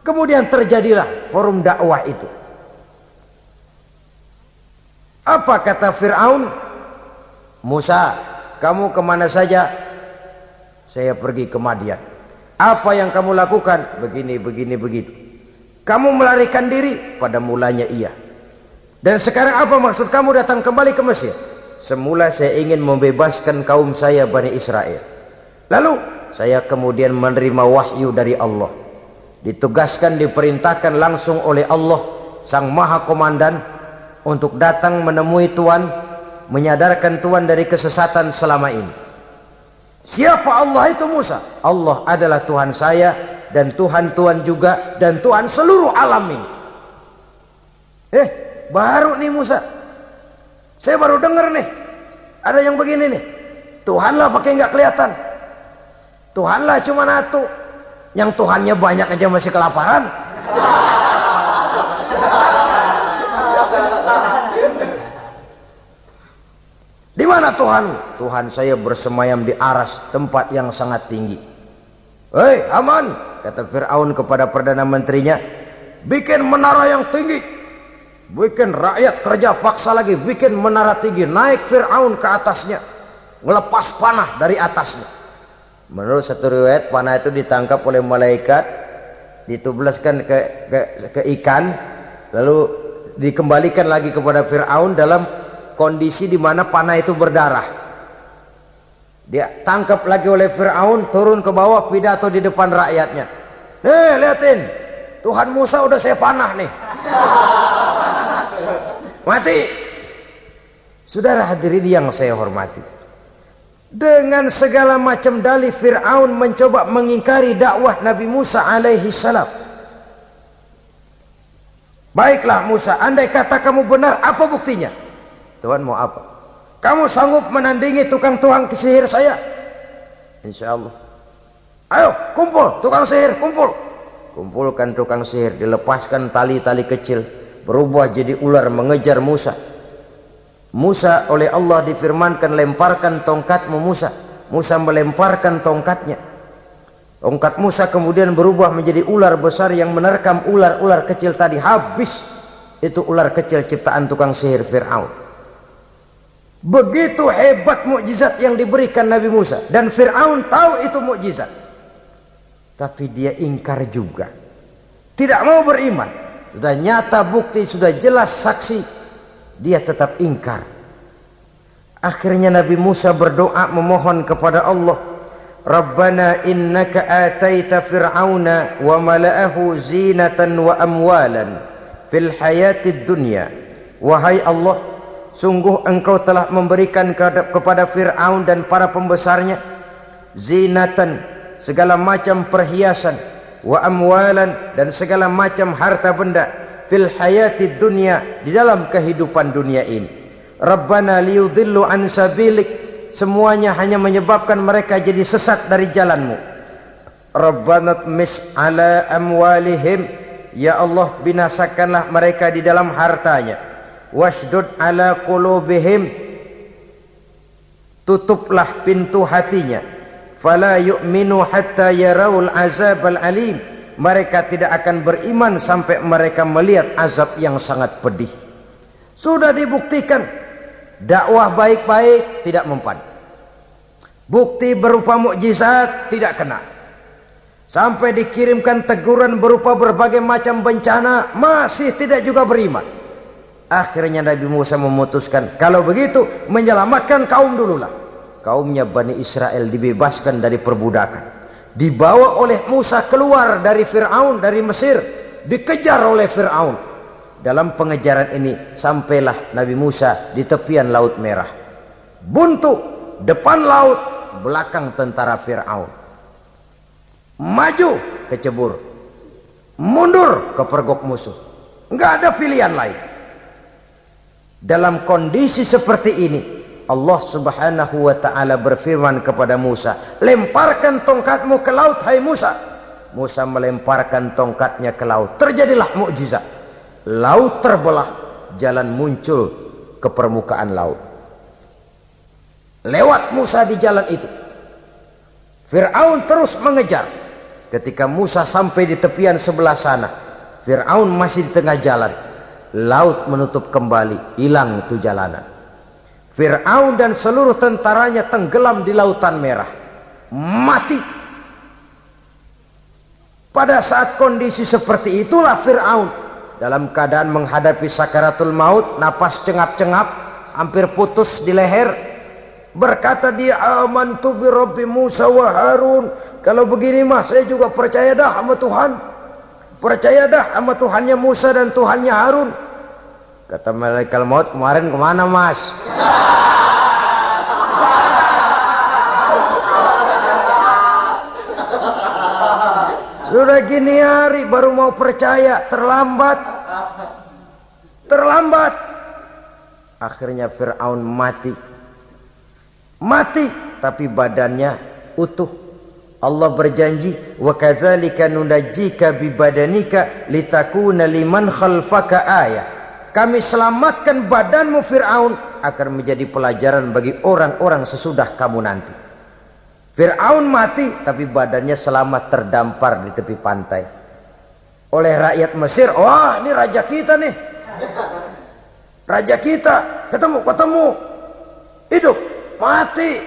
Kemudian terjadilah forum dakwah itu. Apa kata Fir'aun? Musa, kamu kemana saja? Saya pergi ke Madian. Apa yang kamu lakukan? Begini, begini, begitu. Kamu melarikan diri? Pada mulanya iya. Dan sekarang apa maksud kamu datang kembali ke Mesir? Semula saya ingin membebaskan kaum saya Bani Israel. Lalu saya kemudian menerima wahyu dari Allah. Ditugaskan, diperintahkan langsung oleh Allah Sang Maha Komandan untuk datang menemui Tuhan, menyadarkan Tuhan dari kesesatan selama ini. Siapa Allah itu Musa? Allah adalah Tuhan saya dan Tuhan juga dan Tuhan seluruh alam ini. Baru nih Musa, saya baru dengar nih ada yang begini nih. Tuhanlah pakai nggak kelihatan, Tuhanlah cuma satu, yang Tuhannya banyak aja masih kelaparan. Di mana Tuhan? Tuhan saya bersemayam di aras, tempat yang sangat tinggi. Hei Haman, kata Fir'aun kepada perdana menterinya, bikin menara yang tinggi. Bikin rakyat kerja paksa lagi, bikin menara tinggi, naik Fir'aun ke atasnya, ngelepas panah dari atasnya. Menurut satu riwayat, panah itu ditangkap oleh malaikat, ditublaskan ke ikan, lalu dikembalikan lagi kepada Fir'aun dalam kondisi di mana panah itu berdarah. Dia tangkap lagi oleh Fir'aun, turun ke bawah, pidato di depan rakyatnya. Nih liatin, Tuhan Musa udah saya panah nih. Mati. Saudara hadirin yang saya hormati, dengan segala macam dalih Fir'aun mencoba mengingkari dakwah Nabi Musa alaihi salam. Baiklah Musa, andai kata kamu benar, apa buktinya? Tuhan mau apa? Kamu sanggup menandingi tukang sihir saya? Insya Allah. Ayo kumpul tukang sihir, kumpul. Kumpulkan tukang sihir, dilepaskan tali-tali kecil, berubah jadi ular mengejar Musa. Musa oleh Allah difirmankan, lemparkan tongkatmu Musa. Musa melemparkan tongkatnya. Tongkat Musa kemudian berubah menjadi ular besar yang menerkam ular-ular kecil tadi. Habis itu ular kecil ciptaan tukang sihir Fir'aun. Begitu hebat mukjizat yang diberikan Nabi Musa, dan Fir'aun tahu itu mukjizat, tapi dia ingkar juga, tidak mau beriman. Sudah nyata bukti, sudah jelas saksi, dia tetap ingkar. Akhirnya Nabi Musa berdoa memohon kepada Allah, Rabbana innaka ataita fir'auna wa mala'ahu zinatan wa amwalan fil hayatid dunya. Wahai Allah, sungguh engkau telah memberikan kepada Fir'aun dan para pembesarnya zinatan, segala macam perhiasan, wa amwalan, dan segala macam harta benda, fil hayatid dunya, di dalam kehidupan dunia ini. Rabbana liyudillu an sabilik, semuanya hanya menyebabkan mereka jadi sesat dari jalanmu. Rabbana tmis ala amwalihim, ya Allah binasakanlah mereka di dalam hartanya. Wasdud ala qulubihim, tutuplah pintu hatinya. Fala yu'minu hatta yarawul azabal alim, mereka tidak akan beriman sampai mereka melihat azab yang sangat pedih. Sudah dibuktikan dakwah baik-baik tidak mempan, bukti berupa mukjizat tidak kena, sampai dikirimkan teguran berupa berbagai macam bencana masih tidak juga beriman. Akhirnya Nabi Musa memutuskan, kalau begitu menyelamatkan kaum dululah. Kaumnya Bani Israel dibebaskan dari perbudakan, dibawa oleh Musa keluar dari Fir'aun, dari Mesir, dikejar oleh Fir'aun. Dalam pengejaran ini sampailah Nabi Musa di tepian Laut Merah. Buntu, depan laut, belakang tentara Fir'aun. Maju kecebur, mundur kepergok musuh, nggak ada pilihan lain. Dalam kondisi seperti ini, Allah subhanahu wa ta'ala berfirman kepada Musa, lemparkan tongkatmu ke laut hai Musa. Musa melemparkan tongkatnya ke laut, terjadilah mukjizat. Laut terbelah, jalan muncul ke permukaan laut. Lewat Musa di jalan itu. Fir'aun terus mengejar. Ketika Musa sampai di tepian sebelah sana, Fir'aun masih di tengah jalan. Laut menutup kembali, hilang itu jalanan. Fir'aun dan seluruh tentaranya tenggelam di Lautan Merah, mati. Pada saat kondisi seperti itulah Fir'aun dalam keadaan menghadapi sakaratul maut, napas cengap-cengap, hampir putus di leher, berkata dia, amantu bi Rabbi Musa wa Harun. Kalau begini mah saya juga percaya dah sama Tuhan, percaya dah sama Tuhannya Musa dan Tuhannya Harun. Kata malaikat maut, kemarin kemana mas? Sudah gini hari baru mau percaya, terlambat. Terlambat. Akhirnya Fir'aun mati. Mati tapi badannya utuh. Allah berjanji, wa kadzalika nunajjika bi badanika litakuna liman khalfaka ayah. Kami selamatkan badanmu Fir'aun agar menjadi pelajaran bagi orang-orang sesudah kamu nanti. Fir'aun mati tapi badannya selamat terdampar di tepi pantai oleh rakyat Mesir. Wah, ini raja kita nih, raja kita, ketemu hidup mati.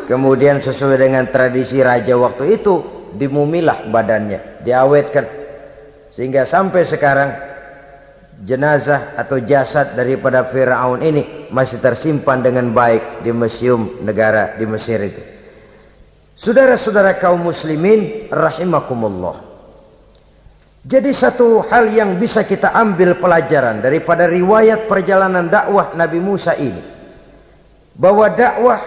Kemudian sesuai dengan tradisi raja waktu itu, dimumilah badannya, diawetkan, sehingga sampai sekarang jenazah atau jasad daripada Fir'aun ini masih tersimpan dengan baik di museum negara di Mesir itu. Saudara-saudara kaum muslimin rahimakumullah. Jadi satu hal yang bisa kita ambil pelajaran daripada riwayat perjalanan dakwah Nabi Musa ini, bahwa dakwah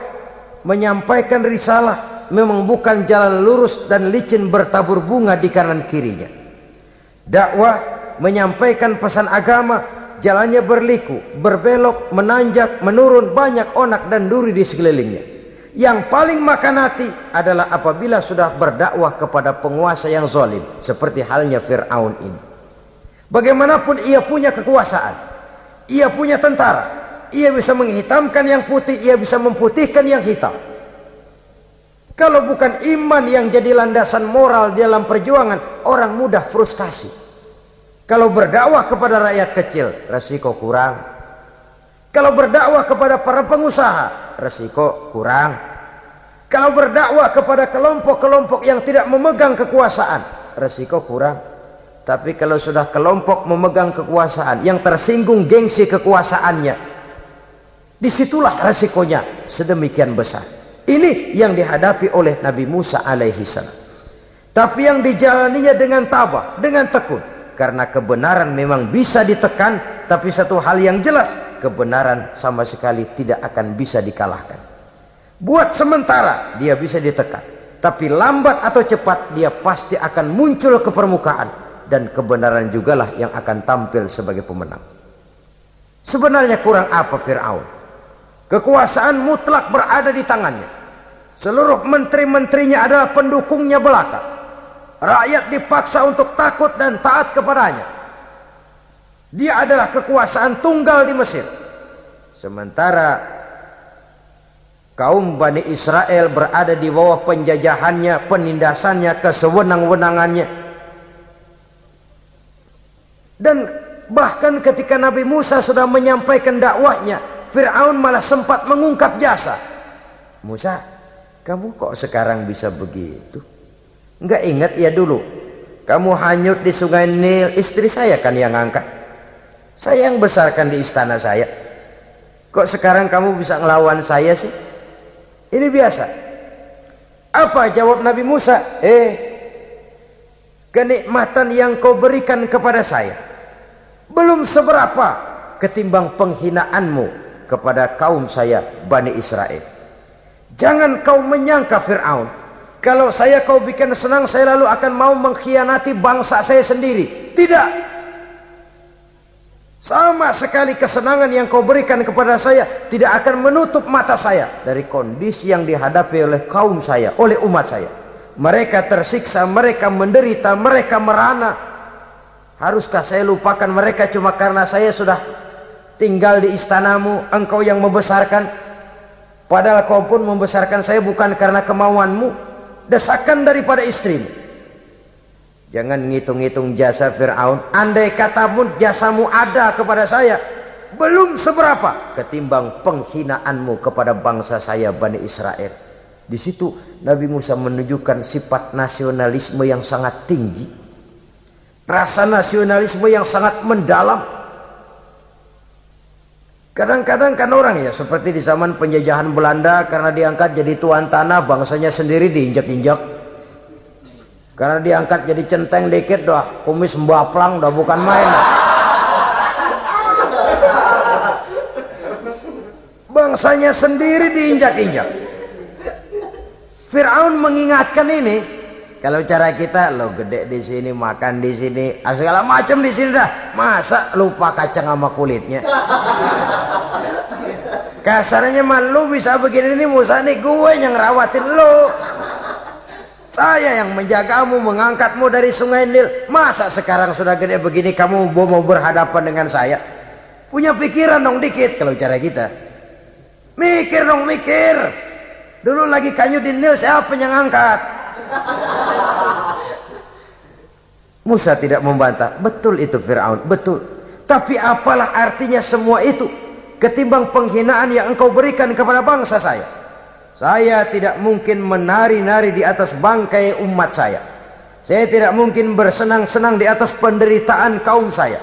menyampaikan risalah memang bukan jalan lurus dan licin bertabur bunga di kanan kirinya. Dakwah menyampaikan pesan agama, jalannya berliku, berbelok, menanjak, menurun, banyak onak dan duri di sekelilingnya. Yang paling makan hati adalah apabila sudah berdakwah kepada penguasa yang zalim, seperti halnya Fir'aun ini. Bagaimanapun ia punya kekuasaan, ia punya tentara, ia bisa menghitamkan yang putih, ia bisa memutihkan yang hitam. Kalau bukan iman yang jadi landasan moral dalam perjuangan, orang mudah frustasi. Kalau berdakwah kepada rakyat kecil, resiko kurang. Kalau berdakwah kepada para pengusaha, resiko kurang. Kalau berdakwah kepada kelompok-kelompok yang tidak memegang kekuasaan, resiko kurang. Tapi kalau sudah kelompok memegang kekuasaan, yang tersinggung gengsi kekuasaannya, disitulah resikonya sedemikian besar. Ini yang dihadapi oleh Nabi Musa alaihi salam. Tapi yang dijalaninya dengan tabah, dengan tekun. Karena kebenaran memang bisa ditekan, tapi satu hal yang jelas, kebenaran sama sekali tidak akan bisa dikalahkan. Buat sementara dia bisa ditekan, tapi lambat atau cepat dia pasti akan muncul ke permukaan, dan kebenaran jugalah yang akan tampil sebagai pemenang. Sebenarnya kurang apa Fir'aun? Kekuasaan mutlak berada di tangannya. Seluruh menteri-menterinya adalah pendukungnya belaka. Rakyat dipaksa untuk takut dan taat kepadanya. Dia adalah kekuasaan tunggal di Mesir. Sementara kaum Bani Israel berada di bawah penjajahannya, penindasannya, kesewenang-wenangannya. Dan bahkan ketika Nabi Musa sudah menyampaikan dakwahnya, Fir'aun malah sempat mengungkap jasa. Musa, kamu kok sekarang bisa begitu? Enggak ingat ya dulu kamu hanyut di sungai Nil, istri saya kan yang angkat, saya yang besarkan di istana saya. Kok sekarang kamu bisa ngelawan saya sih? Ini biasa. Apa jawab Nabi Musa? Kenikmatan yang kau berikan kepada saya belum seberapa ketimbang penghinaanmu kepada kaum saya Bani Israel. Jangan kau menyangka Fir'aun, kalau saya kau bikin senang, saya lalu akan mau mengkhianati bangsa saya sendiri. Tidak. Sama sekali kesenangan yang kau berikan kepada saya tidak akan menutup mata saya dari kondisi yang dihadapi oleh kaum saya, oleh umat saya. mereka tersiksa, mereka menderita, mereka merana. Haruskah saya lupakan mereka cuma karena saya sudah tinggal di istanamu, engkau yang membesarkan? Padahal kau pun membesarkan saya bukan karena kemauanmu, desakan daripada istrimu. Jangan ngitung-ngitung jasa Fir'aun. Andai katamu jasamu ada kepada saya, belum seberapa ketimbang penghinaanmu kepada bangsa saya Bani Israel. Di situ Nabi Musa menunjukkan sifat nasionalisme yang sangat tinggi, rasa nasionalisme yang sangat mendalam. Kadang-kadang kan orang ya seperti di zaman penjajahan Belanda, karena diangkat jadi tuan tanah, bangsanya sendiri diinjak-injak. Karena diangkat jadi centeng dikit dah, kumis mbaplang dah, bukan main dah. Bangsanya sendiri diinjak-injak. Fir'aun mengingatkan ini. Kalau cara kita, lo gede di sini, makan di sini, segala macam di sini dah. Masa lupa kacang sama kulitnya? Kasarnya mah lu bisa begini nih Musa nih, gue yang rawatin lo. Saya yang menjagamu, mengangkatmu dari sungai Nil. Masa sekarang sudah gede begini kamu mau berhadapan dengan saya? Punya pikiran dong dikit kalau cara kita. Mikir dong, mikir. Dulu lagi kayu di Nil, siapa yang angkat? Musa tidak membantah. Betul itu Fir'aun, betul. Tapi apalah artinya semua itu ketimbang penghinaan yang engkau berikan kepada bangsa saya? Saya tidak mungkin menari-nari di atas bangkai umat saya. Saya tidak mungkin bersenang-senang di atas penderitaan kaum saya.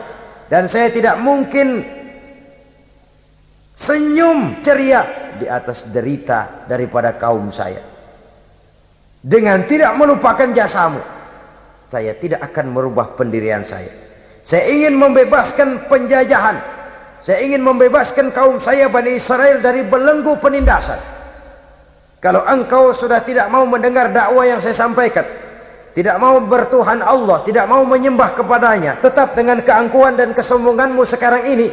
Dan saya tidak mungkin senyum ceria di atas derita daripada kaum saya. Dengan tidak melupakan jasamu, saya tidak akan merubah pendirian saya. Saya ingin membebaskan penjajahan. Saya ingin membebaskan kaum saya Bani Israel dari belenggu penindasan. Kalau engkau sudah tidak mau mendengar dakwah yang saya sampaikan, tidak mau bertuhan Allah, tidak mau menyembah kepadanya, tetap dengan keangkuhan dan kesombonganmu sekarang ini,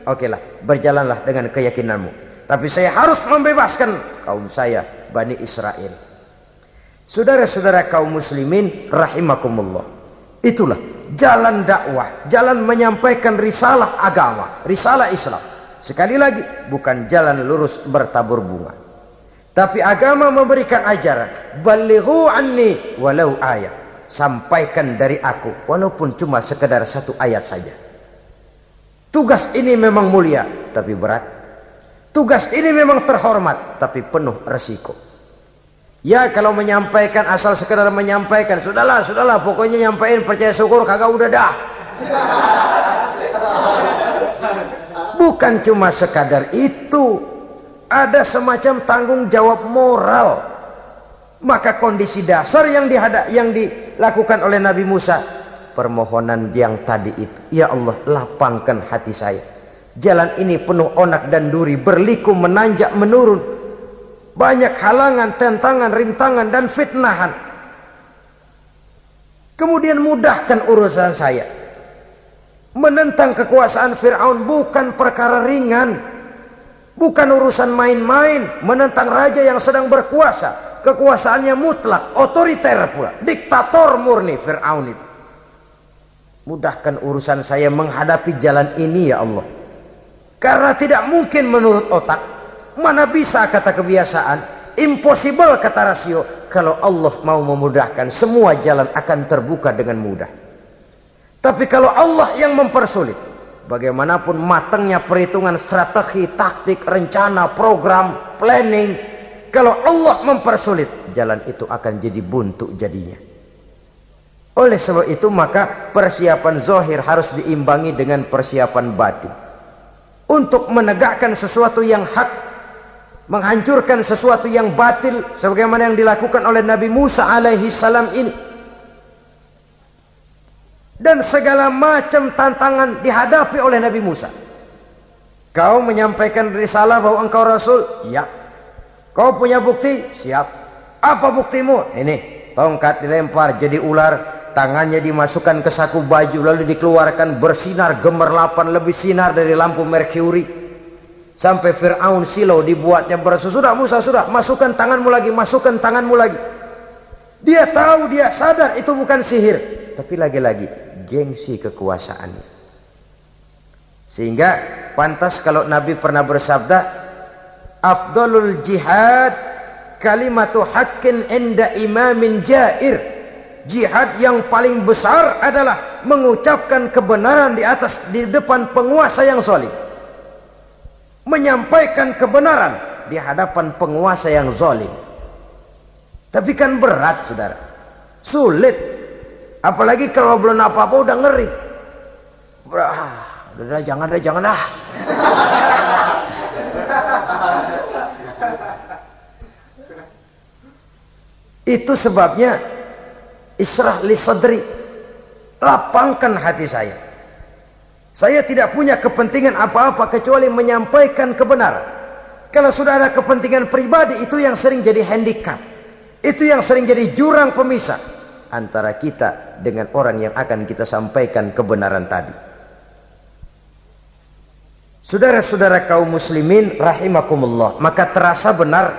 okelah, berjalanlah dengan keyakinanmu. Tapi saya harus membebaskan kaum saya Bani Israel. Saudara-saudara kaum muslimin rahimakumullah, itulah jalan dakwah, jalan menyampaikan risalah agama, risalah Islam. Sekali lagi, bukan jalan lurus bertabur bunga. Tapi agama memberikan ajaran, balighu anni walau ayat. Sampaikan dari aku walaupun cuma sekedar satu ayat saja. Tugas ini memang mulia tapi berat. Tugas ini memang terhormat tapi penuh resiko. Ya kalau menyampaikan asal sekedar menyampaikan, sudahlah, pokoknya nyampein, percaya syukur kagak, udah dah. Bukan cuma sekadar itu, ada semacam tanggung jawab moral. Maka kondisi dasar yang dilakukan oleh Nabi Musa, permohonan yang tadi itu, ya Allah lapangkan hati saya. Jalan ini penuh onak dan duri, berliku, menanjak, menurun. Banyak halangan, tentangan, rintangan, dan fitnahan. Kemudian mudahkan urusan saya. Menentang kekuasaan Fir'aun bukan perkara ringan. Bukan urusan main-main. Menentang raja yang sedang berkuasa. Kekuasaannya mutlak, otoriter pula. Diktator murni Fir'aun itu. Mudahkan urusan saya menghadapi jalan ini ya Allah. Karena tidak mungkin menurut otak, mana bisa kata kebiasaan, impossible kata rasio. Kalau Allah mau memudahkan, semua jalan akan terbuka dengan mudah. Tapi kalau Allah yang mempersulit, bagaimanapun matangnya perhitungan strategi, taktik, rencana, program, planning, kalau Allah mempersulit, jalan itu akan jadi buntu jadinya. Oleh sebab itu maka persiapan zahir harus diimbangi dengan persiapan batin. Untuk menegakkan sesuatu yang hak, menghancurkan sesuatu yang batil, sebagaimana yang dilakukan oleh Nabi Musa alaihi salam ini. Dan segala macam tantangan dihadapi oleh Nabi Musa. Kau menyampaikan risalah bahwa engkau Rasul? Ya. Kau punya bukti? Siap. Apa buktimu? Ini, tongkat dilempar jadi ular, tangannya dimasukkan ke saku baju, lalu dikeluarkan bersinar gemerlapan, lebih sinar dari lampu merkuri. Sampai Fir'aun silau dibuatnya berasa. Sudah Musa, sudah, masukkan tanganmu lagi, masukkan tanganmu lagi. Dia tahu, dia sadar itu bukan sihir, tapi lagi-lagi gengsi kekuasaannya. Sehingga pantas kalau Nabi pernah bersabda, afdalul jihad kalimatu haqqin inda imamin jair. Jihad yang paling besar adalah mengucapkan kebenaran di depan penguasa yang zalim. Menyampaikan kebenaran di hadapan penguasa yang zalim. Tapi kan berat, saudara, sulit, apalagi kalau belum apa-apa udah ngeri. Udah jangan dah. Itu sebabnya Ishrah li sadri, lapangkan hati saya. Saya tidak punya kepentingan apa-apa kecuali menyampaikan kebenaran. Kalau sudah ada kepentingan pribadi, itu yang sering jadi handicap. Itu yang sering jadi jurang pemisah antara kita dengan orang yang akan kita sampaikan kebenaran tadi. Saudara-saudara kaum muslimin rahimakumullah, maka terasa benar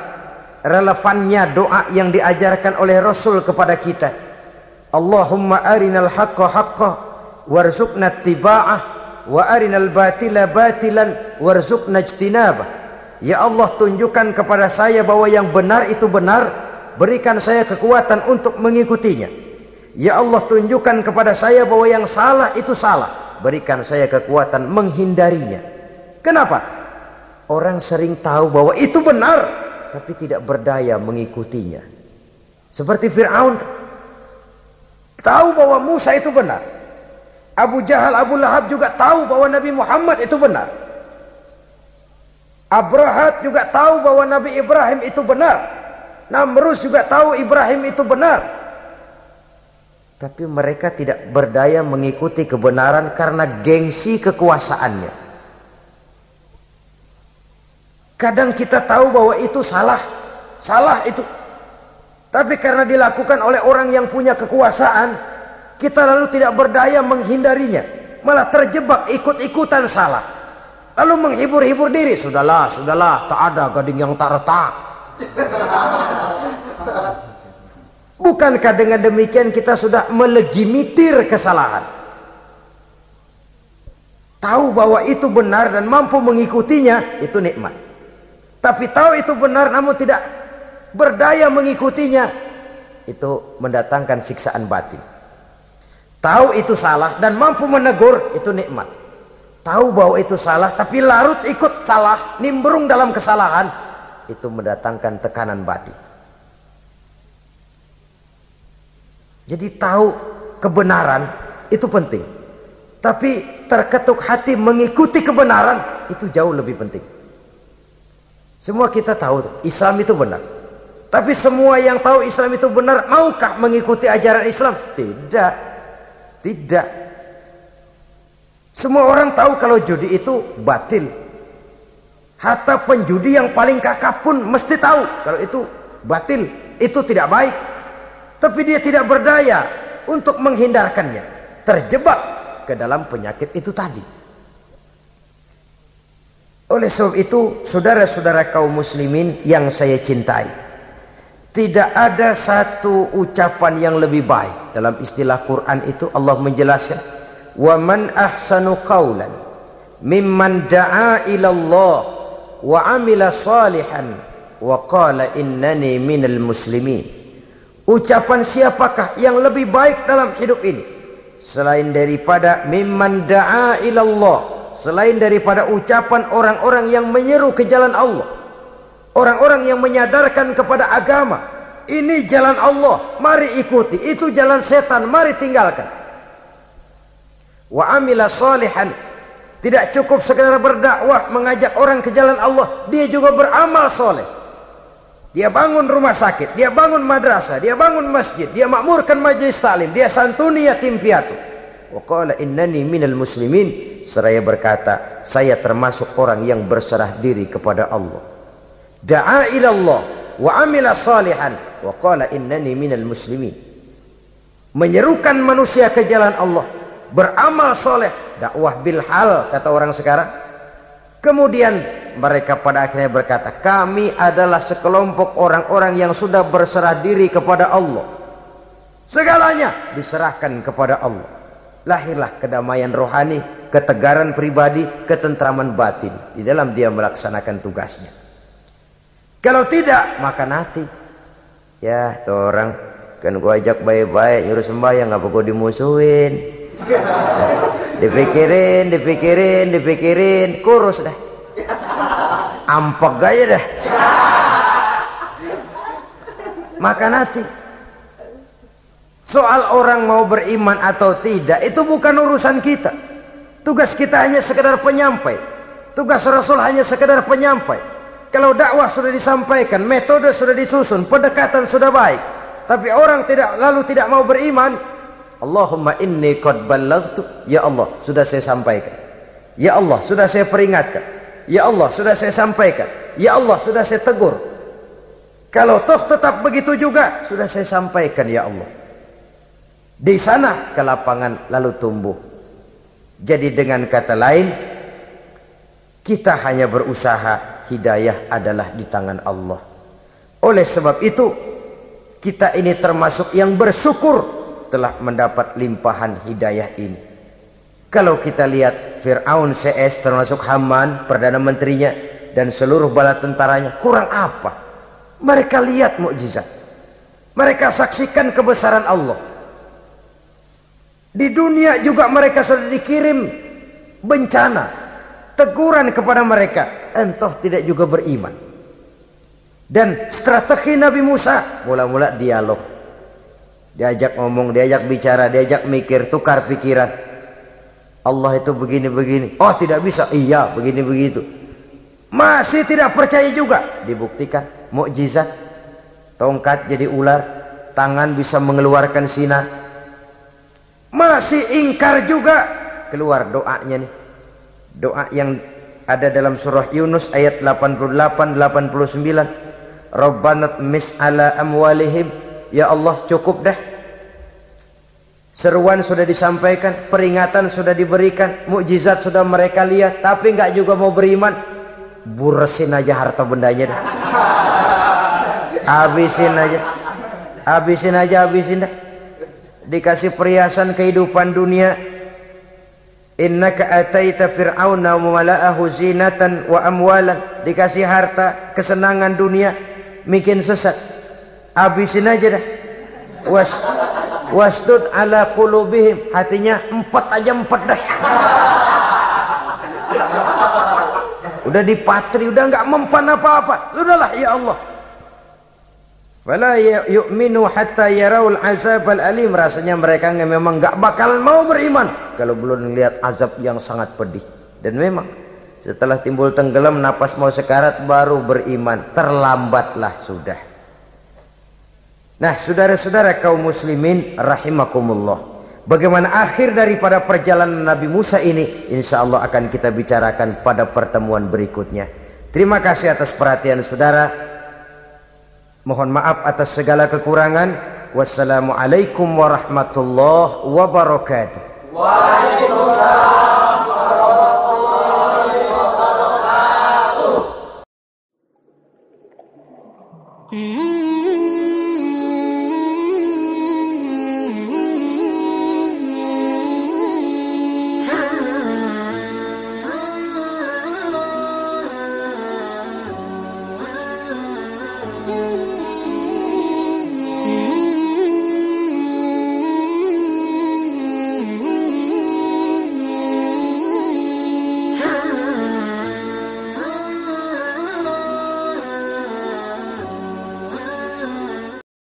relevannya doa yang diajarkan oleh Rasul kepada kita. Allahumma arinal haqqa haqqa warzuqna ittiba'ah wa arinal batila batilan warzuqna ijtinabah. Ya Allah, tunjukkan kepada saya bahwa yang benar itu benar, berikan saya kekuatan untuk mengikutinya. Ya Allah, tunjukkan kepada saya bahwa yang salah itu salah, berikan saya kekuatan menghindarinya. Kenapa? Orang sering tahu bahwa itu benar, tapi tidak berdaya mengikutinya. Seperti Fir'aun, tahu bahwa Musa itu benar. Abu Jahal, Abu Lahab juga tahu bahwa Nabi Muhammad itu benar. Abrahat juga tahu bahwa Nabi Ibrahim itu benar. Namrus juga tahu Ibrahim itu benar. Tapi mereka tidak berdaya mengikuti kebenaran karena gengsi kekuasaannya. Kadang kita tahu bahwa itu salah itu. Tapi karena dilakukan oleh orang yang punya kekuasaan, kita lalu tidak berdaya menghindarinya, malah terjebak ikut-ikutan salah, lalu menghibur-hibur diri. Sudahlah, tak ada gading yang tak retak. Bukankah dengan demikian kita sudah melegimitir kesalahan? Tahu bahwa itu benar dan mampu mengikutinya, itu nikmat. Tapi tahu itu benar namun tidak berdaya mengikutinya, itu mendatangkan siksaan batin. Tahu itu salah dan mampu menegur, itu nikmat. Tahu bahwa itu salah tapi larut ikut salah, nimbrung dalam kesalahan, itu mendatangkan tekanan batin. Jadi tahu kebenaran itu penting, tapi terketuk hati mengikuti kebenaran itu jauh lebih penting. Semua kita tahu Islam itu benar, tapi semua yang tahu Islam itu benar maukah mengikuti ajaran Islam? Tidak. Semua orang tahu kalau judi itu batil. Hatta penjudi yang paling kakap pun mesti tahu kalau itu batil, itu tidak baik. Tapi dia tidak berdaya untuk menghindarkannya, terjebak ke dalam penyakit itu tadi. Oleh sebab itu, saudara-saudara kaum muslimin yang saya cintai, tidak ada satu ucapan yang lebih baik. Dalam istilah Quran itu Allah menjelaskan, wa man ahsanu qawlan mimman da'a ila Allah wa amila salihan wa qala innani minal muslimin. Ucapan siapakah yang lebih baik dalam hidup ini selain daripada mimman da'a ila Allah, selain daripada ucapan orang-orang yang menyeru ke jalan Allah, orang-orang yang menyadarkan kepada agama. Ini jalan Allah, mari ikuti. Itu jalan setan, mari tinggalkan. Wa amila salihan, tidak cukup sekedar berdakwah mengajak orang ke jalan Allah, dia juga beramal soleh. Dia bangun rumah sakit, dia bangun madrasah, dia bangun masjid, dia makmurkan majelis taklim, dia santuni yatim piatu. Wa qala innani minal muslimin, seraya berkata, saya termasuk orang yang berserah diri kepada Allah. Da'a ila Allah wa amila salihan wa qala innani minal muslimin. Menyerukan manusia ke jalan Allah, beramal soleh, dakwah bil hal kata orang sekarang. Kemudian mereka pada akhirnya berkata, kami adalah sekelompok orang-orang yang sudah berserah diri kepada Allah. Segalanya diserahkan kepada Allah. Lahirlah kedamaian rohani, ketegaran pribadi, ketentraman batin di dalam dia melaksanakan tugasnya. Kalau tidak, maka nanti ya tuh orang kan gua ajak baik-baik nyuruh sembahyang, apa gua dimusuhin. Dipikirin, kurus dah. Ampek gaya dah. Maka nanti soal orang mau beriman atau tidak itu bukan urusan kita. Tugas kita hanya sekedar penyampai. Tugas Rasul hanya sekedar penyampai. Kalau dakwah sudah disampaikan, metode sudah disusun, pendekatan sudah baik, tapi orang tidak mau beriman, Allahumma inni qad ballaghtu, ya Allah sudah saya sampaikan, ya Allah sudah saya peringatkan, ya Allah sudah saya sampaikan, ya Allah sudah saya tegur. Kalau toh tetap begitu juga, sudah saya sampaikan ya Allah. Di sana kelapangan lalu tumbuh. Jadi dengan kata lain, kita hanya berusaha, hidayah adalah di tangan Allah. Oleh sebab itu, kita ini termasuk yang bersyukur telah mendapat limpahan hidayah ini. Kalau kita lihat Fir'aun CS termasuk Haman, Perdana Menterinya, dan seluruh bala tentaranya, kurang apa? Mereka lihat mukjizat. Mereka saksikan kebesaran Allah. Di dunia juga mereka sudah dikirim bencana, teguran kepada mereka, entah tidak juga beriman. Dan strategi Nabi Musa mula-mula dialog, diajak ngomong, diajak bicara, diajak mikir, tukar pikiran. Allah itu begini-begini, oh tidak bisa, iya begini begitu. Masih tidak percaya juga, dibuktikan mukjizat, tongkat jadi ular, tangan bisa mengeluarkan sinar. Masih ingkar juga, keluar doanya nih, doa yang ada dalam surah Yunus ayat 88-89. Rabbanat mis'ala amwalihim, ya Allah cukup dah. Seruan sudah disampaikan, peringatan sudah diberikan, mukjizat sudah mereka lihat, tapi nggak juga mau beriman. Buresin aja harta bendanya dah. Habisin dah. Dikasih perhiasan kehidupan dunia. Innaka ataita fir'auna wa mala'ahu zinatan wa amwalan. Dikasih harta, kesenangan dunia, bikin sesat. Habisin aja dah. Wasdud ala qulubihim, hatinya empat dah. Udah dipatri, udah nggak mempan apa-apa. Sudahlah ya Allah. Wala yu'minu hatta yaraul azabal alim. Rasanya mereka memang nggak bakalan mau beriman kalau belum melihat azab yang sangat pedih. Dan memang setelah timbul tenggelam, napas mau sekarat, baru beriman. Terlambatlah sudah. Nah, saudara-saudara kaum muslimin rahimakumullah, bagaimana akhir daripada perjalanan Nabi Musa ini, insya Allah akan kita bicarakan pada pertemuan berikutnya. Terima kasih atas perhatian saudara. Mohon maaf atas segala kekurangan. Wassalamualaikum warahmatullahi wabarakatuh.
Waalaikumsalam warahmatullahi wabarakatuh.
Hmm.